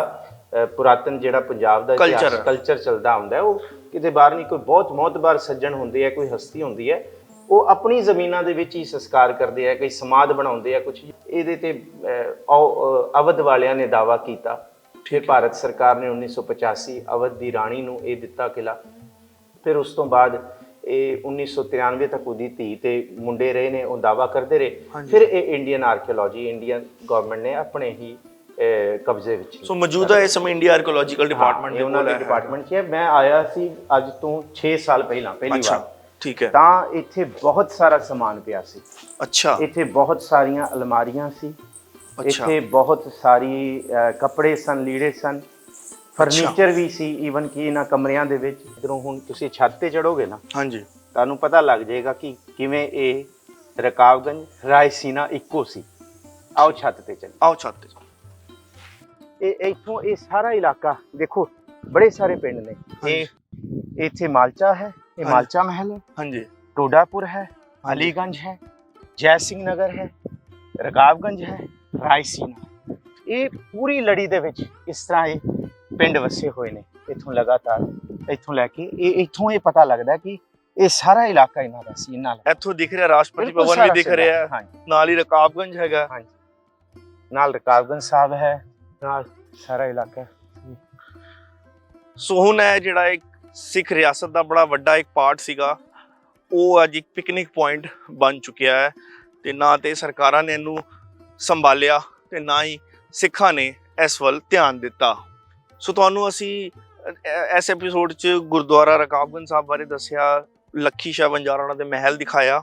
ਪੁਰਾਤਨ ਜਿਹੜਾ ਪੰਜਾਬ ਦਾ ਇਤਿਹਾਸ ਕਲਚਰ ਚੱਲਦਾ ਹੁੰਦਾ, ਉਹ ਕਿਤੇ ਬਾਹਰ ਨਹੀਂ। ਕੋਈ ਬਹੁਤ ਮੌਤਬਾਰ ਸੱਜਣ ਹੁੰਦੇ ਆ, ਕੋਈ ਹਸਤੀ ਹੁੰਦੀ ਹੈ, ਉਹ ਆਪਣੀ ਜ਼ਮੀਨਾਂ ਦੇ ਵਿੱਚ ਹੀ ਸੰਸਕਾਰ ਕਰਦੇ ਆ, ਕਈ ਸਮਾਧ ਬਣਾਉਂਦੇ ਆ ਕੁਛ। ਇਹਦੇ ਤੇ ਅਵਧ ਵਾਲਿਆਂ ਨੇ ਦਾਅਵਾ ਕੀਤਾ, ਫਿਰ ਭਾਰਤ ਸਰਕਾਰ ਨੇ 1985 ਅਵਧ ਦੀ ਰਾਣੀ ਨੂੰ ਇਹ ਦਿੱਤਾ ਕਿਲਾ। ਫਿਰ ਉਸ ਤੋਂ ਬਾਅਦ ਇਹ 1993 ਤੱਕ ਉਹਦੀ ਧੀ ਤੇ ਮੁੰਡੇ ਰਹੇ ਨੇ, ਉਹ ਦਾਅਵਾ ਕਰਦੇ ਰਹੇ। ਫਿਰ ਇਹ ਇੰਡੀਅਨ ਆਰਕੀਓਲੋਜੀ, ਇੰਡੀਅਨ ਗਵਰਨਮੈਂਟ ਨੇ ਆਪਣੇ ਹੀ ਕਬਜ਼ੇ ਵਿੱਚ। ਸੋ ਮੌਜੂਦਾ ਇਸ ਸਮੇਂ ਇੰਡੀਆ ਆਰਕੀਓਲੋਜੀਕਲ ਡਿਪਾਰਟਮੈਂਟ ਦੇ ਉਹਨਾਂ ਦੇ ਡਿਪਾਰਟਮੈਂਟ 'ਚ ਹੈ। ਮੈਂ ਆਇਆ ਸੀ ਅੱਜ ਤੋਂ 6 ਸਾਲ ਪਹਿਲਾਂ, ਪਹਿਲੀ ਵਾਰ। ਠੀਕ ਹੈ। ਤਾਂ ਇੱਥੇ ਬਹੁਤ ਸਾਰਾ ਸਮਾਨ ਪਿਆ ਸੀ। ਅੱਛਾ। ਇੱਥੇ ਬਹੁਤ ਸਾਰੀਆਂ ਅਲਮਾਰੀਆਂ ਸੀ, ਇੱਥੇ ਬਹੁਤ ਸਾਰੀ ਕੱਪੜੇ ਸਨ, ਲੀੜੇ ਸਨ, ਫਰਨੀਚਰ ਵੀ ਸੀ, ਈਵਨ ਕਿ ਇਹਨਾਂ ਕਮਰਿਆਂ ਦੇ ਵਿੱਚ। ਜਦੋਂ ਹੁਣ ਤੁਸੀਂ ਛੱਤ ਤੇ ਚੜੋਗੇ ਨਾ, ਹਾਂਜੀ, ਤੁਹਾਨੂੰ ਪਤਾ ਲੱਗ ਜਾਏਗਾ ਕਿ ਕਿਵੇਂ ਇਹ ਰਕਾਬਗੰਜ ਰਾਇਸੀਨਾ ਇੱਕੋ ਸੀ। ਆਓ ਛੱਤ ਤੇ ਚੱਲ, ਆਓ ਛੱਤ ਤੇ। ਇਹ ਇੱਥੋਂ ਇਹ ਸਾਰਾ ਇਲਾਕਾ ਦੇਖੋ, ਬੜੇ ਸਾਰੇ ਪਿੰਡ ਨੇ। ਇਹ ਇੱਥੇ ਮਾਲਚਾ ਹੈ, ਇਹ ਮਾਲਚਾ ਮਹਿਲ ਹੈ। ਹਾਂਜੀ। ਟੋਡਾਪੁਰ ਹੈ, ਅਲੀਗੰਜ ਹੈ, ਜੈ ਸਿੰਘ ਨਗਰ ਹੈ, ਰਕਾਬਗੰਜ ਹੈ, ਰਾਇਸੀਨਾ। ਇਹ ਪੂਰੀ ਲੜੀ ਦੇ ਵਿੱਚ ਇਸ ਤਰ੍ਹਾਂ ਇਹ ਪਿੰਡ ਵਸੇ ਹੋਏ ਨੇ। ਇੱਥੋਂ ਲਗਾਤਾਰ ਇੱਥੋਂ ਲੈ ਕੇ ਇੱਥੋਂ ਇਹ ਪਤਾ ਲੱਗਦਾ ਕਿ ਇਹ ਸਾਰਾ ਇਲਾਕਾ ਇਹਨਾਂ ਦਾ ਸੀ। ਇਹਨਾਂ ਦਾ ਇੱਥੋਂ ਦਿਖ ਰਿਹਾ ਰਾਸ਼ਟਰਪਤੀ ਭਵਨ ਵੀ ਦਿਖ ਰਿਹਾ ਹੈ, ਨਾਲ ਹੀ ਰਕਾਬਗੰਜ ਹੈਗਾ। ਹਾਂਜੀ, ਨਾਲ ਰਕਾਬਗੰਜ ਸਾਹਿਬ ਹੈ, ਨਾਲ ਸਾਰਾ ਇਲਾਕਾ। ਸੋ ਹੁਣ ਇਹ ਜਿਹੜਾ ਇੱਕ ਸਿੱਖ ਰਿਆਸਤ ਦਾ ਬੜਾ ਵੱਡਾ ਇੱਕ ਪਾਰਟ ਸੀਗਾ, ਉਹ ਅੱਜ ਇੱਕ ਪਿਕਨਿਕ ਪੁਆਇੰਟ ਬਣ ਚੁੱਕਿਆ ਹੈ। ਤੇ ਨਾ ਤੇ ਸਰਕਾਰਾਂ ਨੇ ਇਹਨੂੰ ਸੰਭਾਲਿਆ ਤੇ ਨਾ ਹੀ ਸਿੱਖਾਂ ਨੇ ਇਸ ਵੱਲ ਧਿਆਨ ਦਿੱਤਾ। ਸੋ ਤੁਹਾਨੂੰ ਅਸੀਂ ਇਸ ਐਪੀਸੋਡ 'ਚ ਗੁਰਦੁਆਰਾ ਰਕਾਬਗੰਜ ਸਾਹਿਬ ਬਾਰੇ ਦੱਸਿਆ, ਲੱਖੀ ਸ਼ਾਹ ਵਣਜਾਰਾ ਦੇ ਮਹਿਲ ਦਿਖਾਇਆ।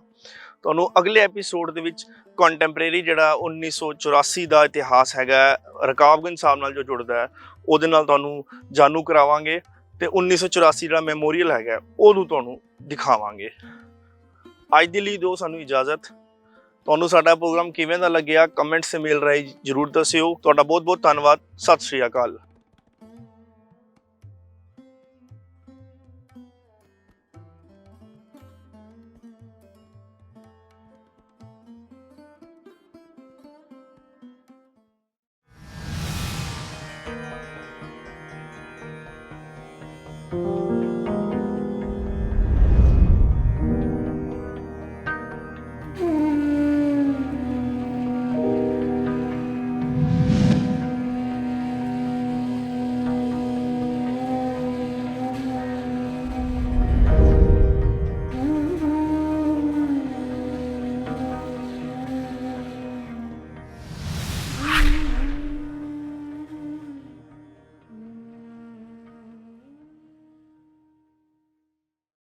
ਤੁਹਾਨੂੰ ਅਗਲੇ ਐਪੀਸੋਡ ਦੇ ਵਿੱਚ ਕੰਟੈਂਪਰੇਰੀ ਜਿਹੜਾ 1984 ਦਾ ਇਤਿਹਾਸ ਹੈਗਾ ਰਕਾਬਗੰਜ ਸਾਹਿਬ ਨਾਲ ਜੋ ਜੁੜਦਾ ਹੈ, ਉਹਦੇ ਨਾਲ ਤੁਹਾਨੂੰ ਜਾਣੂ ਕਰਾਵਾਂਗੇ ਤੇ 1984 ਜਿਹੜਾ ਮੈਮੋਰੀਅਲ ਹੈਗਾ ਉਹਨੂੰ ਤੁਹਾਨੂੰ ਦਿਖਾਵਾਂਗੇ। ਅੱਜ ਦੇ ਲਈ ਦਿਓ ਸਾਨੂੰ ਇਜਾਜ਼ਤ। ਤੁਹਾਨੂੰ ਸਾਡਾ ਪ੍ਰੋਗਰਾਮ ਕਿਵੇਂ ਦਾ ਲੱਗਿਆ ਕਮੈਂਟਸ ਤੇ ਮੇਲ ਰਾਹੀਂ ਜ਼ਰੂਰ ਦੱਸਿਓ। ਤੁਹਾਡਾ ਬਹੁਤ ਬਹੁਤ ਧੰਨਵਾਦ। ਸਤਿ ਸ਼੍ਰੀ ਅਕਾਲ।